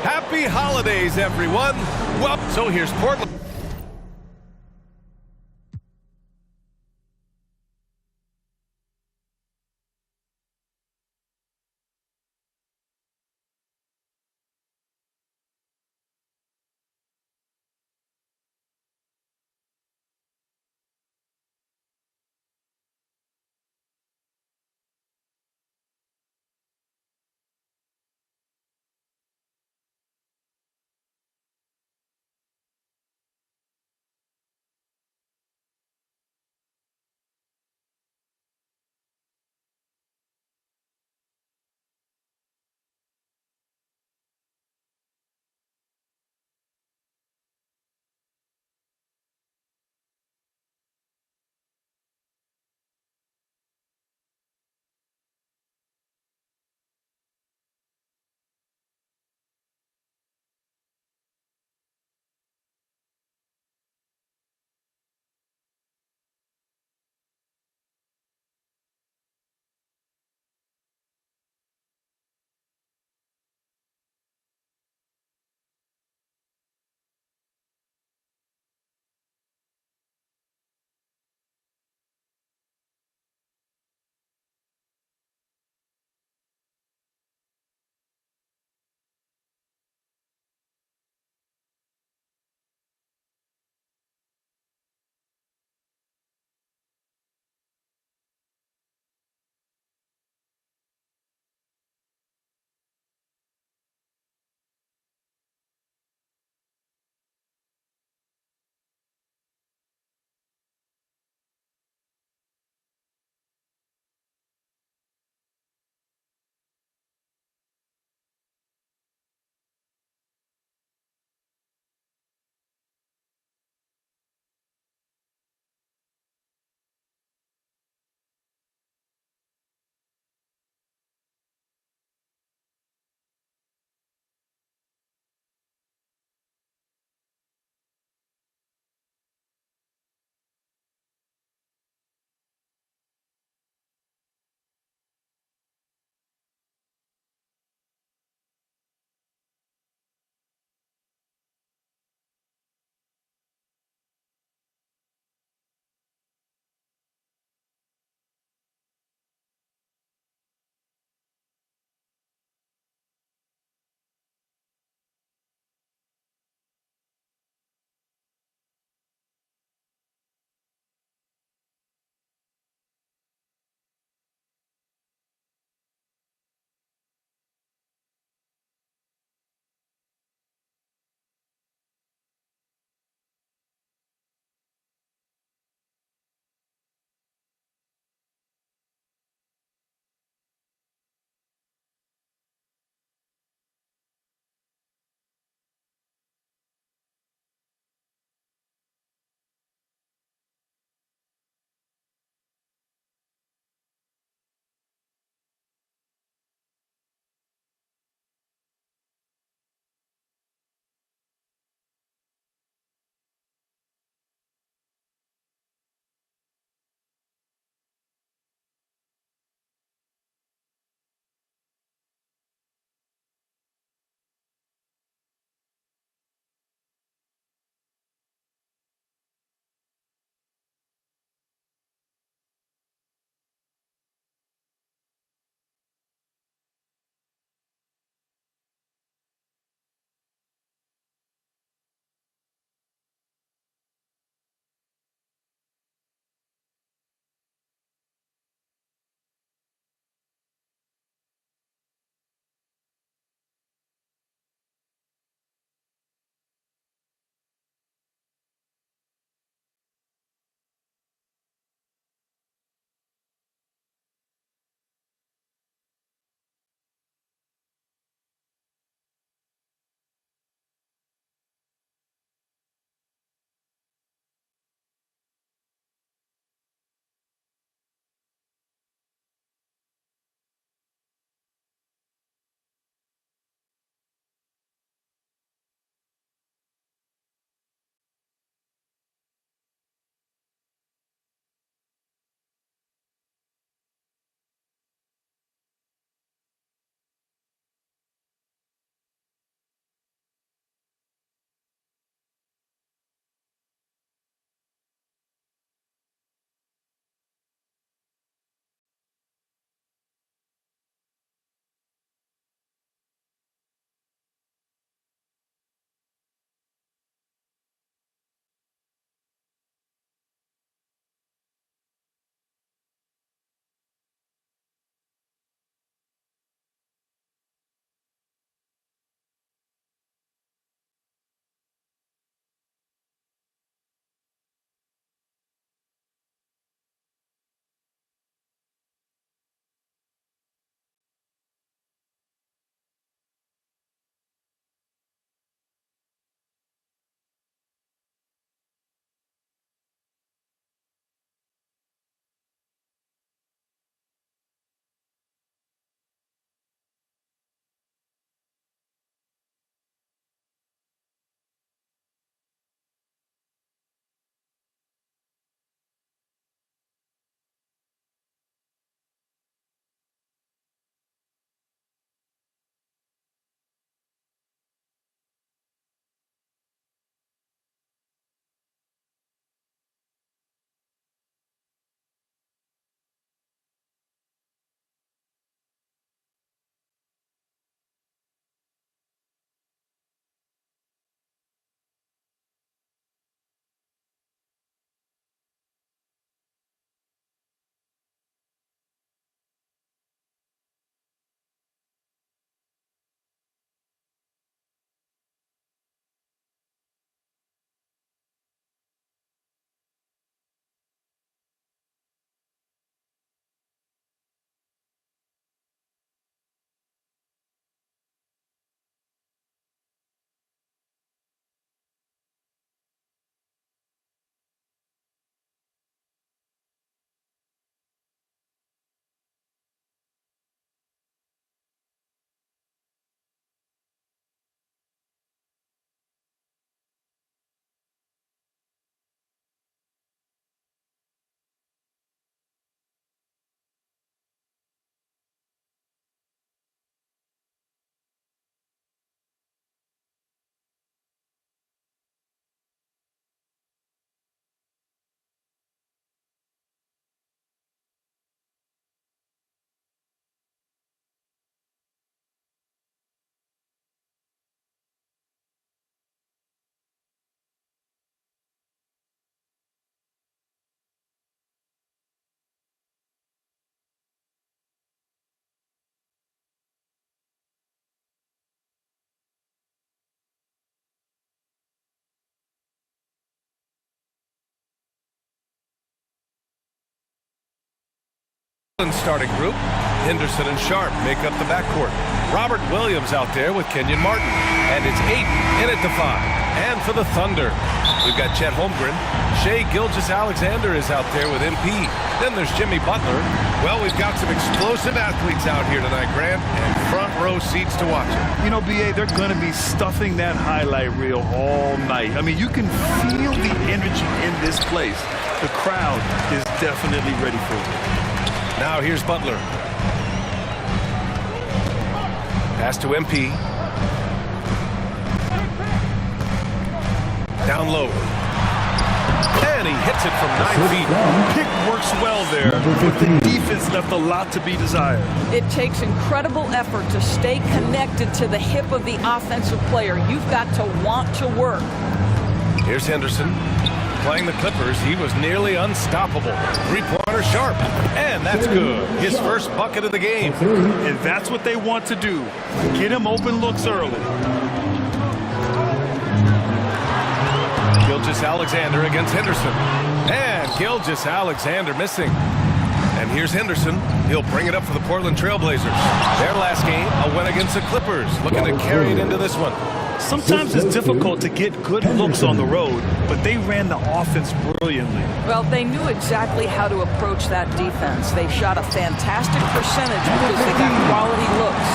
Happy holidays, everyone. Well, so here's Portland. Starting group, Henderson and Sharp make up the backcourt. Robert Williams out there with Kenyon Martin. And it's 8 in at the 5. And for the Thunder, we've got Chet Holmgren. Shai Gilgeous-Alexander is out there with MP. Then there's Jimmy Butler. Well, we've got some explosive athletes out here tonight, Grant, and front row seats to watch it. You know, BA, they're going to be stuffing that highlight reel all night. I mean, you can feel the energy in this place. The crowd is definitely ready for it. Now here's Butler. Pass to MP. Down low. And he hits it from 9 feet. Pick works well there, but the defense left a lot to be desired. It takes incredible effort to stay connected to the hip of the offensive player. You've got to want to work. Here's Henderson. Playing the Clippers, he was nearly unstoppable. Three-pointer Sharp, and that's good. His first bucket of the game. And that's what they want to do. Get him open looks early. Gilgeous-Alexander against Henderson. And Gilgeous-Alexander missing. And here's Henderson. He'll bring it up for the Portland Trailblazers. Their last game, a win against the Clippers. Looking to carry it into this one. Sometimes it's difficult to get good looks on the road, but they ran the offense brilliantly. Well, they knew exactly how to approach that defense. They shot a fantastic percentage because they got quality looks.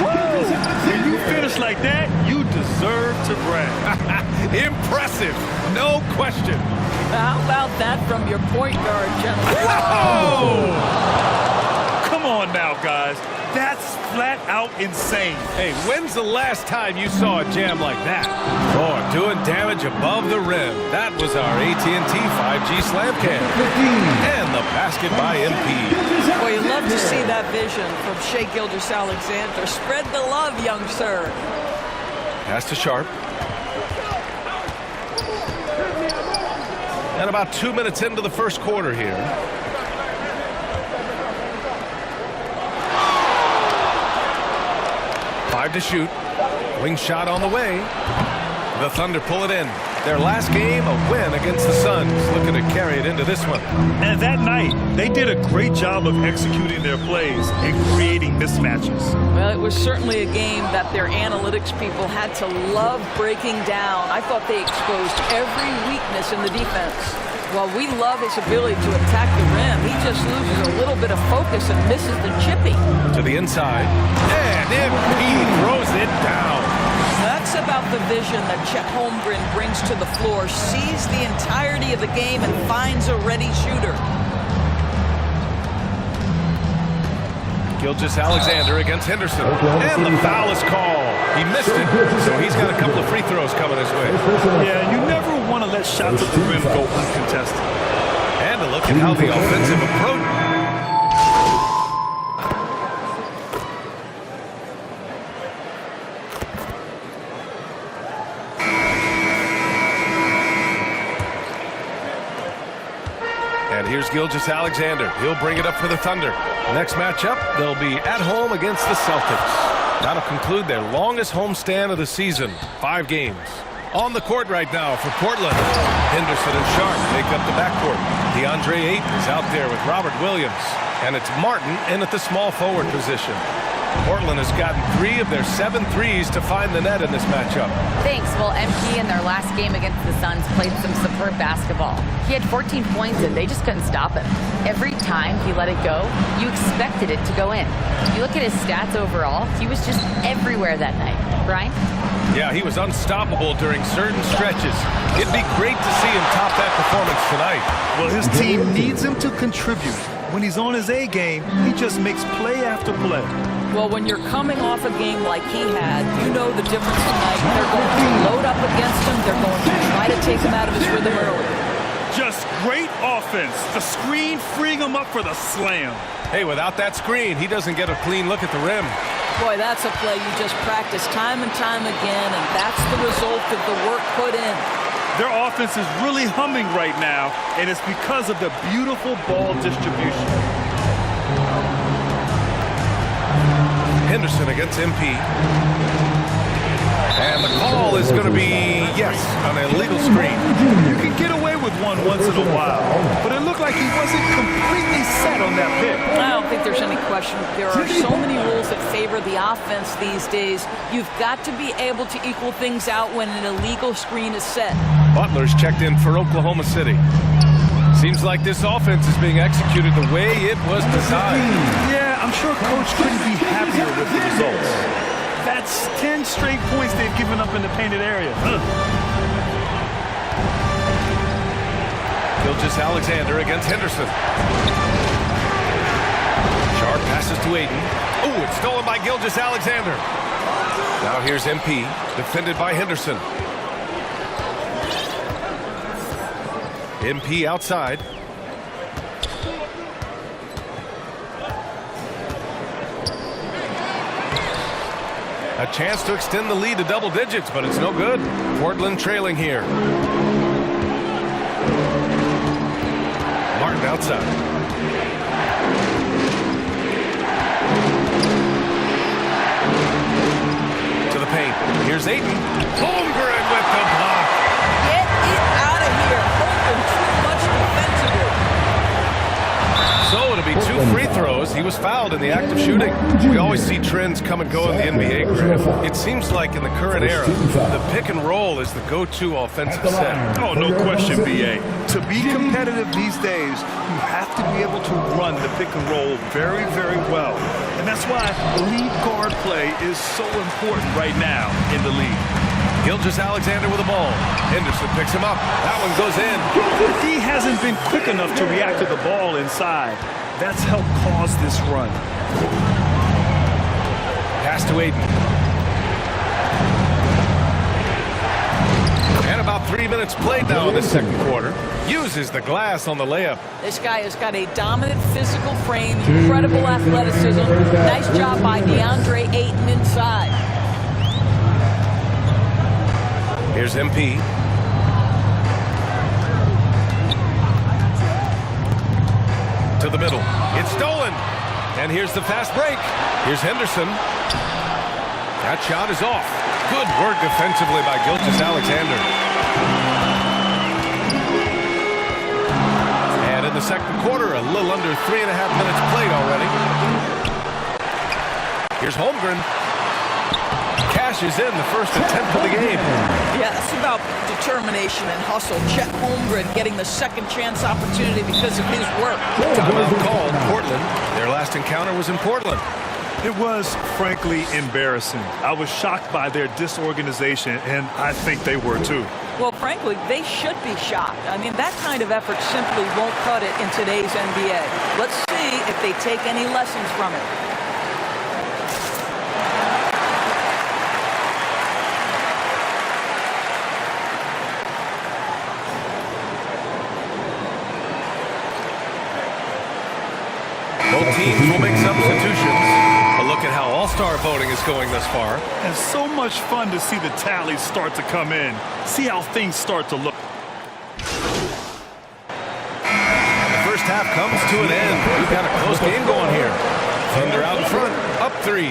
Woo! When you finish like that, you deserve to brag. Impressive, no question. How about that from your point guard, gentlemen? Whoa! Come on now, guys. That's flat out insane. Hey, when's the last time you saw a jam like that? Oh, doing damage above the rim. That was our AT&T 5G slam cam. And the basket by MP. Well, you love to see that vision from Shai Gilgeous-Alexander. Spread the love, young sir. Pass to Sharp. And about 2 minutes into the first quarter here. To shoot. Wing shot on the way. The Thunder pull it in. Their last game, a win against the Suns. Looking to carry it into this one. And that night, they did a great job of executing their plays and creating mismatches. Well, it was certainly a game that their analytics people had to love breaking down. I thought they exposed every weakness in the defense. Well, we love his ability to attack the rim. He just loses a little bit of focus and misses the chippy. To the inside. And MP throws it down. That's about the vision that Chet Holmgren brings to the floor. Sees the entirety of the game and finds a ready shooter. Gilgeous-Alexander against Henderson. And the foul is called. He missed it, so he's got a couple of free throws coming his way. Yeah, you never want to let shots at the rim go uncontested. And a look at how the offensive approach. And here's Gilgeous-Alexander. He'll bring it up for the Thunder. Next matchup, they'll be at home against the Celtics. That'll conclude their longest homestand of the season, 5 games. On the court right now for Portland, Henderson and Sharp make up the backcourt. DeAndre Ayton is out there with Robert Williams, and it's Martin in at the small forward position. Portland has gotten 3 of their 7 threes to find the net in this matchup. Thanks. Well, MP in their last game against the Suns played some superb basketball. He had 14 points and they just couldn't stop him. Every time he let it go, you expected it to go in. You look at his stats overall, he was just everywhere that night. Brian? Yeah, he was unstoppable during certain stretches. It'd be great to see him top that performance tonight. Well, his team needs him to contribute. When he's on his A game, he just makes play after play. Well, when you're coming off a game like he had, you know the difference tonight. They're going to load up against him. They're going to try to take him out of his rhythm early. Just great offense. The screen freeing him up for the slam. Hey, without that screen, he doesn't get a clean look at the rim. Boy, that's a play you just practice time and time again, and that's the result of the work put in. Their offense is really humming right now, and it's because of the beautiful ball distribution. Henderson against MP. And the call call is going to be, yes, an illegal screen. You can get away with one once in a while, but it looked like he wasn't completely set on that pick. I don't think there's any question. There are so many rules that favor the offense these days. You've got to be able to equal things out when an illegal screen is set. Butler's checked in for Oklahoma City. Seems like this offense is being executed the way it was designed. Yeah, I'm sure Coach couldn't be happier with the results. That's 10 straight points they've given up in the painted area. Gilgeous-Alexander against Henderson. Sharp passes to Aiden. Oh, it's stolen by Gilgeous-Alexander. Now here's MP, defended by Henderson. MP outside. A chance to extend the lead to double digits, but it's no good. Portland trailing here. Martin outside. To the paint. Here's Ayton. Holmgren with the block. Get it out of here. Holmgren too much defensively. So it'll be 2 free throws. He was fouled in the act of shooting. We always see trends come and go in the NBA, Griff. It seems like in the current era, the pick and roll is the go-to offensive set. Oh, no question, B.A. To be competitive these days, you have to be able to run the pick and roll very, very well. And that's why lead guard play is so important right now in the league. Gilgeous-Alexander with the ball. Henderson picks him up. That one goes in. He hasn't been quick enough to react to the ball inside. That's helped cause this run. Pass to Aiden. And about 3 minutes played now in the second quarter. Uses the glass on the layup. This guy has got a dominant physical frame, incredible athleticism. Nice job by DeAndre Ayton inside. Here's MP. To the middle. It's stolen. And here's the fast break. Here's Henderson. That shot is off. Good work defensively by Gilgeous-Alexander. And in the second quarter, a little under 3.5 minutes played already. Here's Holmgren. Cashes in the first attempt of the game. Yeah, it's about determination and hustle. Chet Holmgren getting the second chance opportunity because of his work. Timeout called Portland. Their last encounter was in Portland. It was, frankly, embarrassing. I was shocked by their disorganization, and I think they were too. Well, frankly, they should be shocked. I mean, that kind of effort simply won't cut it in today's NBA. Let's see if they take any lessons from it. Both teams will make substitutions. A look at how all-star voting is going thus far. And so much fun to see the tallies start to come in. See how things start to look. And the first half comes to an end. We've got a close game going here. Thunder out in front, up 3.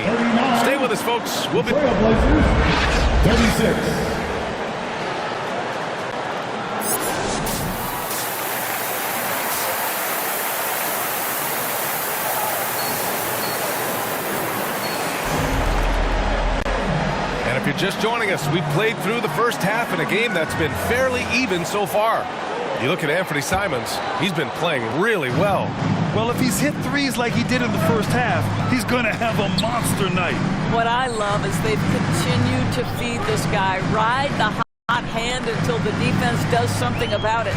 Stay with us, folks. We'll be... 36. If you're just joining us, we've played through the first half in a game that's been fairly even so far. You look at Anthony Simons, he's been playing really well. Well, if he's hit threes like he did in the first half, he's going to have a monster night. What I love is they've continued to feed this guy, ride the hot hand until the defense does something about it.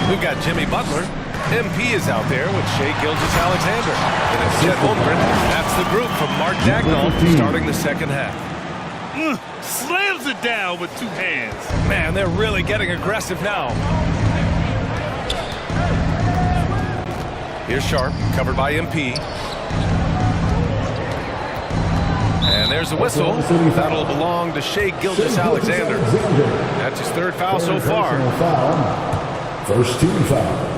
We've got Jimmy Butler. MP is out there with Shai Gilgeous-Alexander. And it's Chet Holmgren. That's the group from Mark Dagnall starting the second half. Slams it down with 2 hands. Man, they're really getting aggressive now. Here's Sharp, covered by MP. And there's the whistle. That'll belong to Shai Gilgeous-Alexander. That's his 3rd foul so far. First team foul.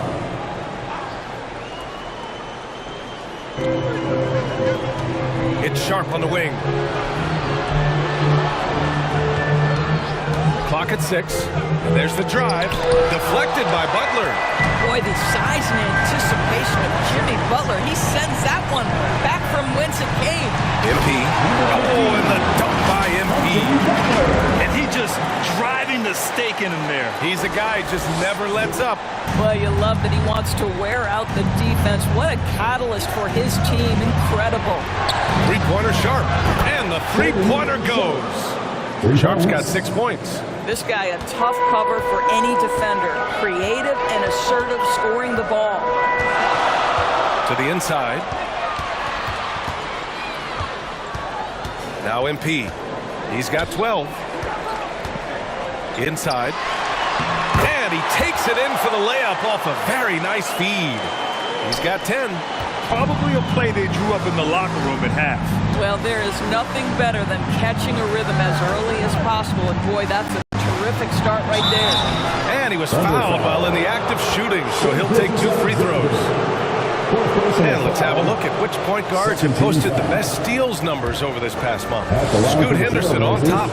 It's Sharp on the wing. Clock at 6. And there's the drive. Deflected by Butler. Boy, the size and anticipation of Jimmy Butler. He sends that one back from whence it came. MP. Oh, and the dunk by MP. And he just driving the stake in him there. He's a guy who just never lets up. Well, you love that he wants to wear out the defense. What a catalyst for his team. Incredible. Three-pointer Sharp. And the three-pointer goes. Sharp's got 6 points. This guy, a tough cover for any defender. Creative and assertive scoring the ball. To the inside. Now MP. He's got 12. Inside. And he takes it in for the layup off a very nice feed. He's got 10. Probably a play they drew up in the locker room at half. Well, there is nothing better than catching a rhythm as early as possible. And boy, that's a terrific start right there. And he was fouled while in the act of shooting, so he'll take 2 free throws. And let's have a look at which point guards have posted the best steals numbers over this past month. Scoot Henderson on top.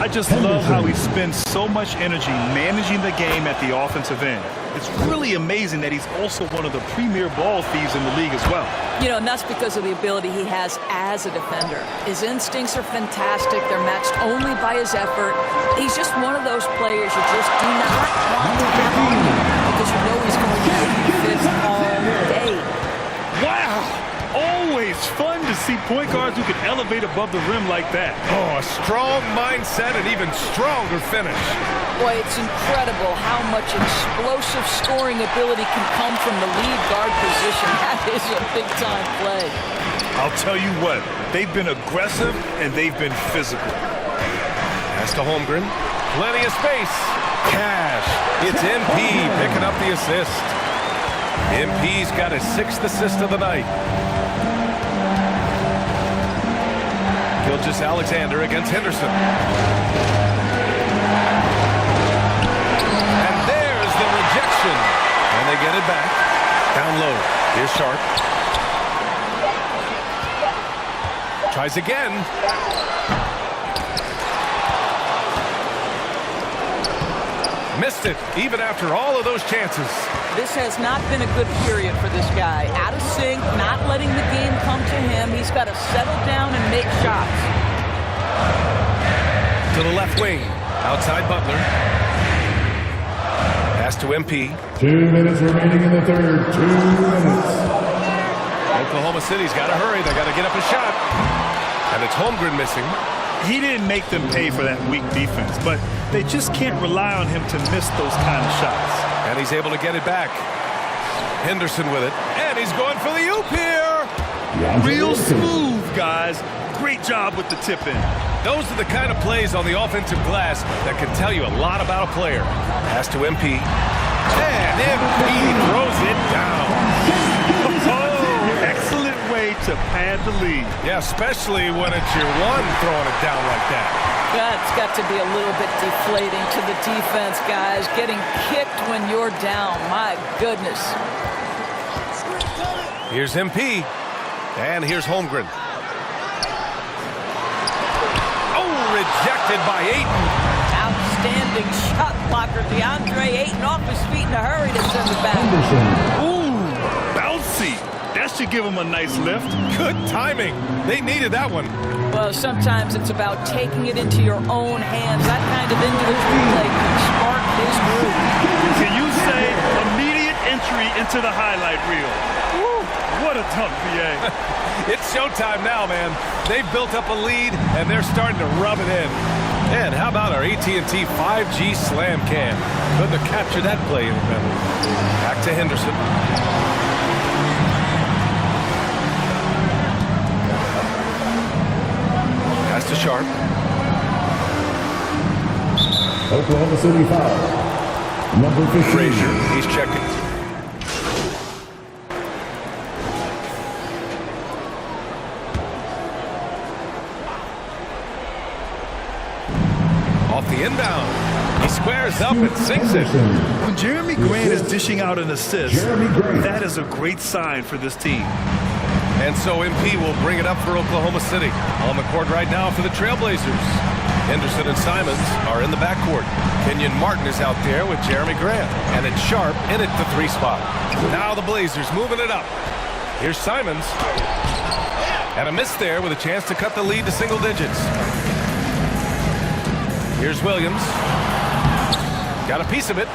I just love how he spends so much energy managing the game at the offensive end. It's really amazing that he's also one of the premier ball thieves in the league as well. You know, and that's because of the ability he has as a defender. His instincts are fantastic. They're matched only by his effort. He's just one of those players you just do not want to have on you because you know he's going to give you fits all day. Wow! Always fun to see point guards who can elevate above the rim like that. Oh, a strong mindset and even stronger finish. Boy, it's incredible how much explosive scoring ability can come from the lead guard position. That is a big-time play. I'll tell you what, they've been aggressive and they've been physical. Pass to Holmgren. Plenty of space. Cash. It's MP picking up the assist. MP's got his 6th assist of the night. Gilgeous-Alexander against Henderson. And there's the rejection. And they get it back. Down low. Here's Sharp. Tries again. Missed it, even after all of those chances. This has not been a good period for this guy. Out of sync, not letting the game come to him. He's got to settle down and make shots. To the left wing, outside Butler. Pass to MP. 2 minutes remaining in the third. 2 minutes. Oklahoma City's got to hurry. They got to get up a shot. And it's Holmgren missing. He didn't make them pay for that weak defense, but they just can't rely on him to miss those kind of shots. And he's able to get it back. Henderson with it. And he's going for the oop here. Real smooth, guys. Great job with the tip in. Those are the kind of plays on the offensive glass that can tell you a lot about a player. Pass to MP. And MP throws it down. Oh, excellent way to pad the lead. Yeah, especially when it's your one throwing it down like that. That's got to be a little bit deflating to the defense, guys. Getting kicked when you're down. My goodness. Here's MP. And here's Holmgren. Oh, rejected by Ayton. Outstanding shot blocker. DeAndre Ayton off his feet in a hurry to send it back. Ooh, bouncy. That should give him a nice lift. Good timing. They needed that one. Well, sometimes it's about taking it into your own hands. That kind of individual play can spark his group. Can you say immediate entry into the highlight reel? Woo, what a tough PA. It's showtime now, man. They've built up a lead, and they're starting to rub it in. And how about our AT&T 5G Slam Cam? Couldn't have captured that play in the memory. Back to Henderson. Pass to Sharp. Oklahoma City foul. Number 15. Frazier, he's checking. Off the inbound. He squares up and sinks it. When Jeremy Grant is dishing out an assist, that is a great sign for this team. And so MP will bring it up for Oklahoma City. On the court right now for the Trailblazers. Henderson and Simons are in the backcourt. Kenyon Martin is out there with Jeremy Grant. And it's Sharp in at the 3 spot. Now the Blazers moving it up. Here's Simons. And a miss there with a chance to cut the lead to single digits. Here's Williams. Got a piece of it.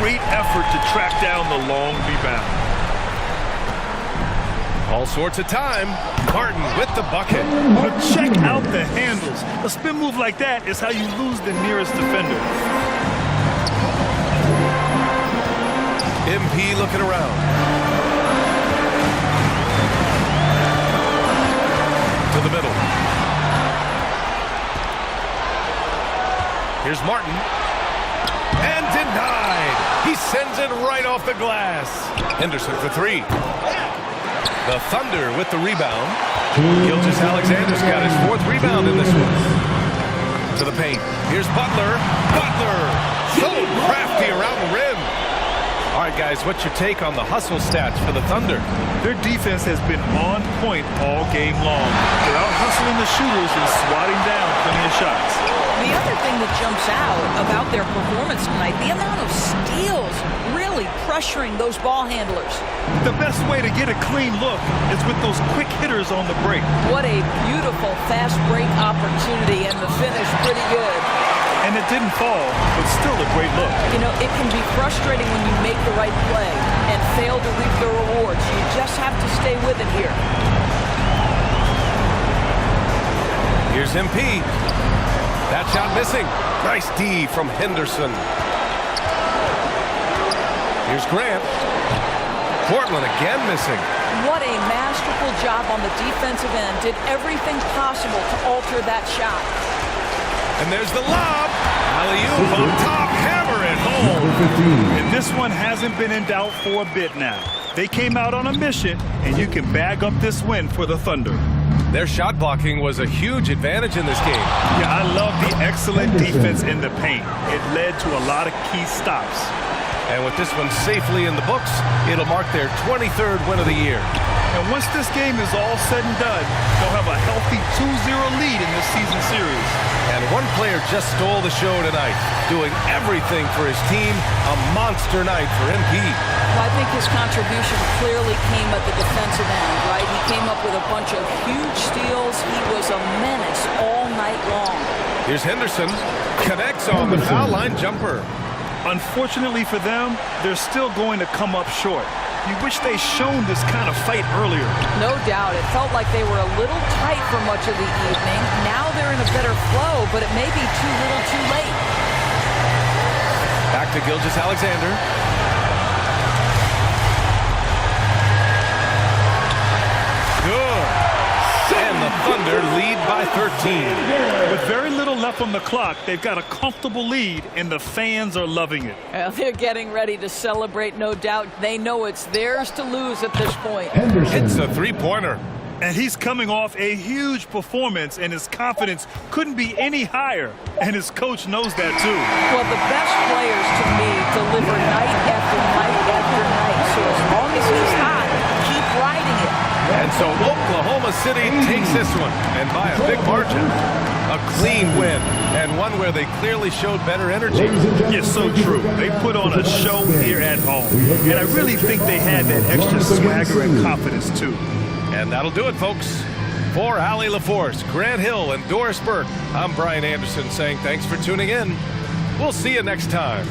Great effort to track down the long rebound. All sorts of time. Martin with the bucket. But check out the handles. A spin move like that is how you lose the nearest defender. MP looking around. To the middle. Here's Martin. And denied. He sends it right off the glass. Henderson for 3. The Thunder with the rebound. Gilgeous-Alexander's got his 4th rebound in this one. To the paint. Here's Butler. Butler! So crafty around the rim. All right, guys, what's your take on the hustle stats for the Thunder? Their defense has been on point all game long. They're out hustling the shooters and swatting down plenty of shots. The other thing that jumps out about their performance tonight, the amount of steals really pressuring those ball handlers. The best way to get a clean look is with those quick hitters on the break. What a beautiful fast break opportunity, and the finish pretty good. And it didn't fall, but still a great look. You know, it can be frustrating when you make the right play and fail to reap the rewards. You just have to stay with it here. Here's MP. That shot missing. Nice D from Henderson. Here's Grant. Portland again missing. What a masterful job on the defensive end. Did everything possible to alter that shot. And there's the lob. Alley-oop on top. Hammer it home. And this one hasn't been in doubt for a bit now. They came out on a mission, and you can bag up this win for the Thunder. Their shot blocking was a huge advantage in this game. Yeah, I love the excellent defense in the paint. It led to a lot of key stops. And with this one safely in the books, it'll mark their 23rd win of the year. And once this game is all said and done, they'll have a healthy 2-0 lead in this season series. And one player just stole the show tonight, doing everything for his team. A monster night for MP. Well, I think his contribution clearly came at the defensive end, right? He came up with a bunch of huge steals. He was a menace all night long. Here's Henderson. Connects on the foul line jumper. Unfortunately for them, they're still going to come up short. You wish they'd shown this kind of fight earlier. No doubt. It felt like they were a little tight for much of the evening. Now they're in a better flow, but it may be too little too late. Back to Gilgeous-Alexander. Good. And the Thunder lead by 13. With very little left on the clock, they've got a comfortable lead, and the fans are loving it. Well, they're getting ready to celebrate, no doubt. They know it's theirs to lose at this point. It's a three-pointer. And he's coming off a huge performance, and his confidence couldn't be any higher. And his coach knows that, too. Well, the best players, to me, deliver night after night after night. So as long as he's hot, keep riding it. And so Oklahoma City takes this one, and by a big margin. A clean win, and one where they clearly showed better energy. Yes, so true. They put on a show here at home. And I really think they had that extra swagger and confidence, too. And that'll do it, folks. For Allie LaForce, Grant Hill, and Doris Burke, I'm Brian Anderson saying thanks for tuning in. We'll see you next time.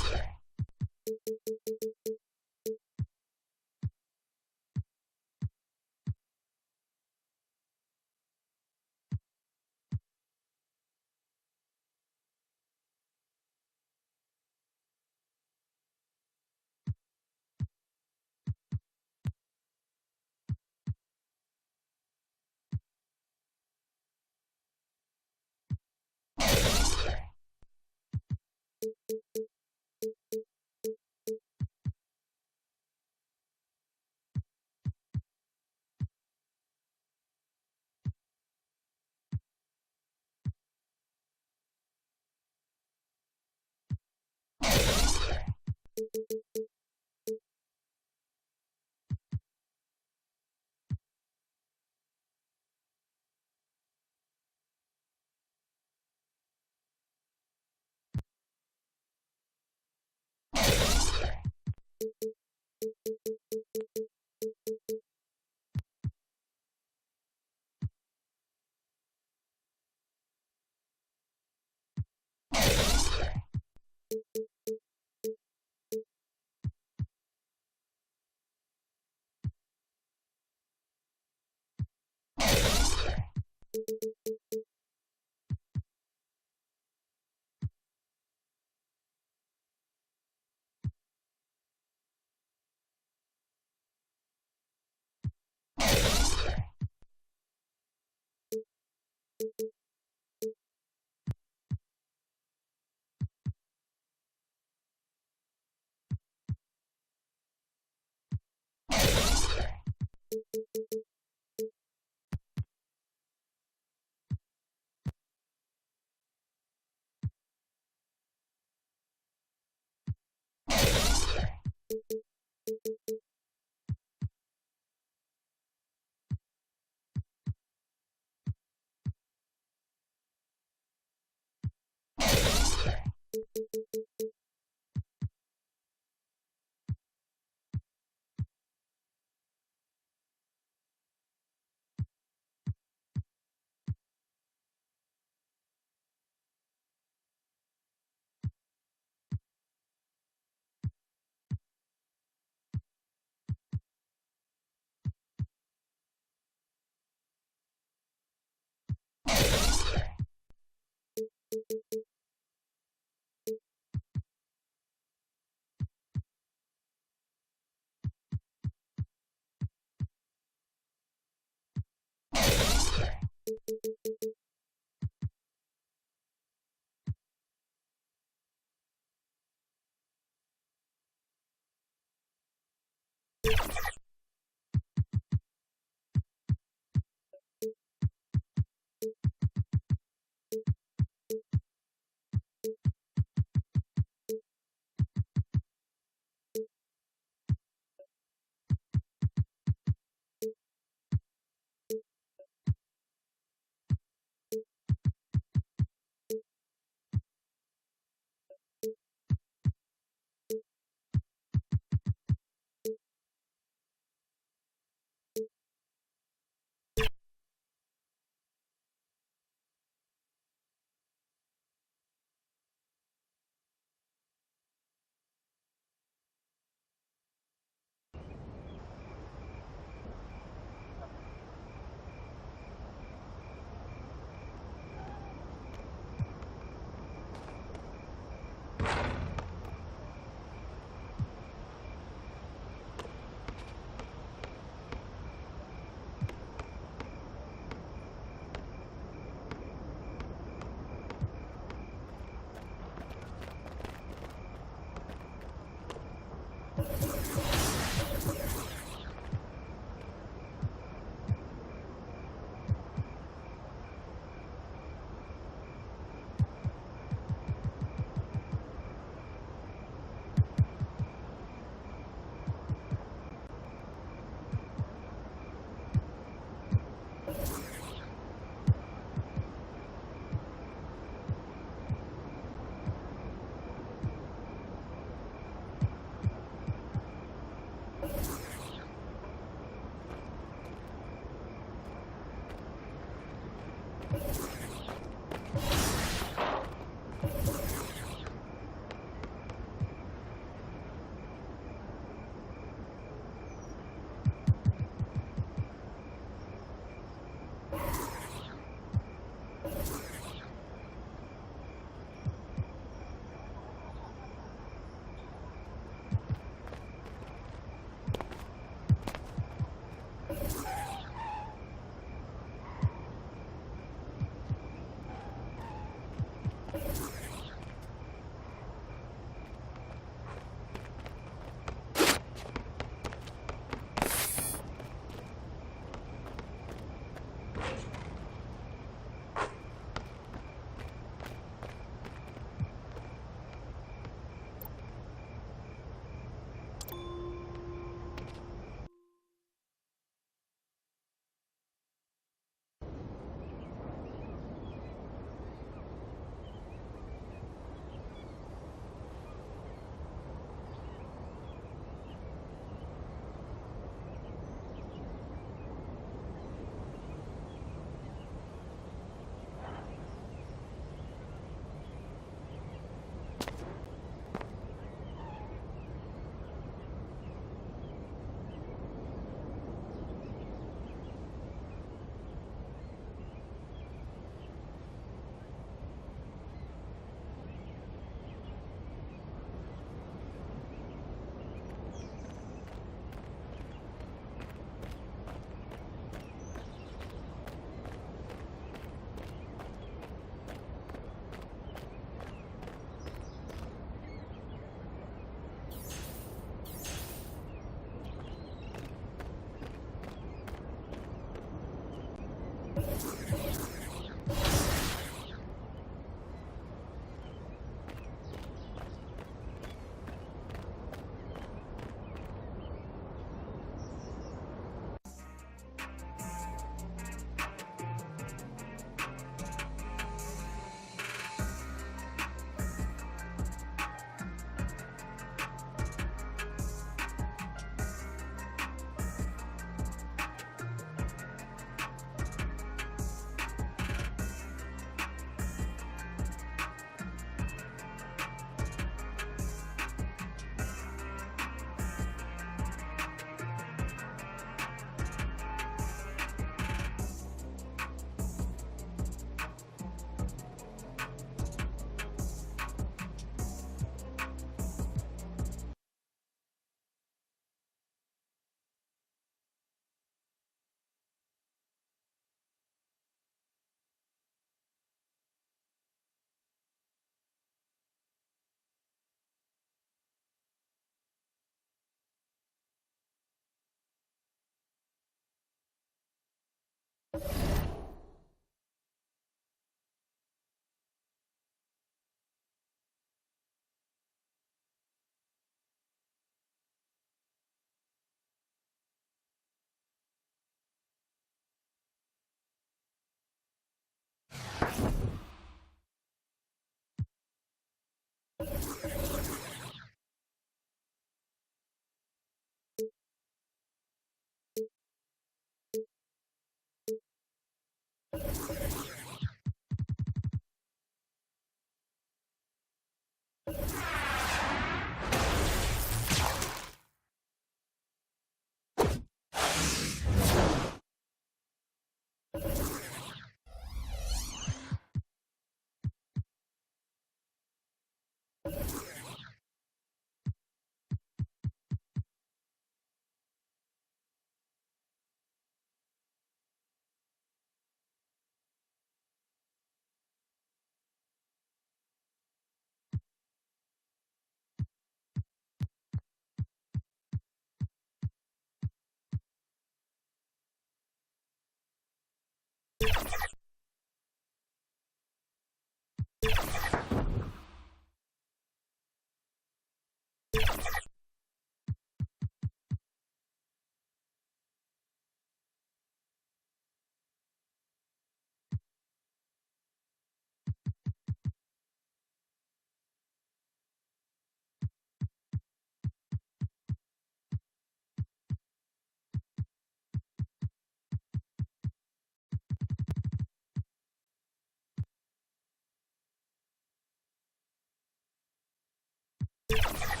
Thank you.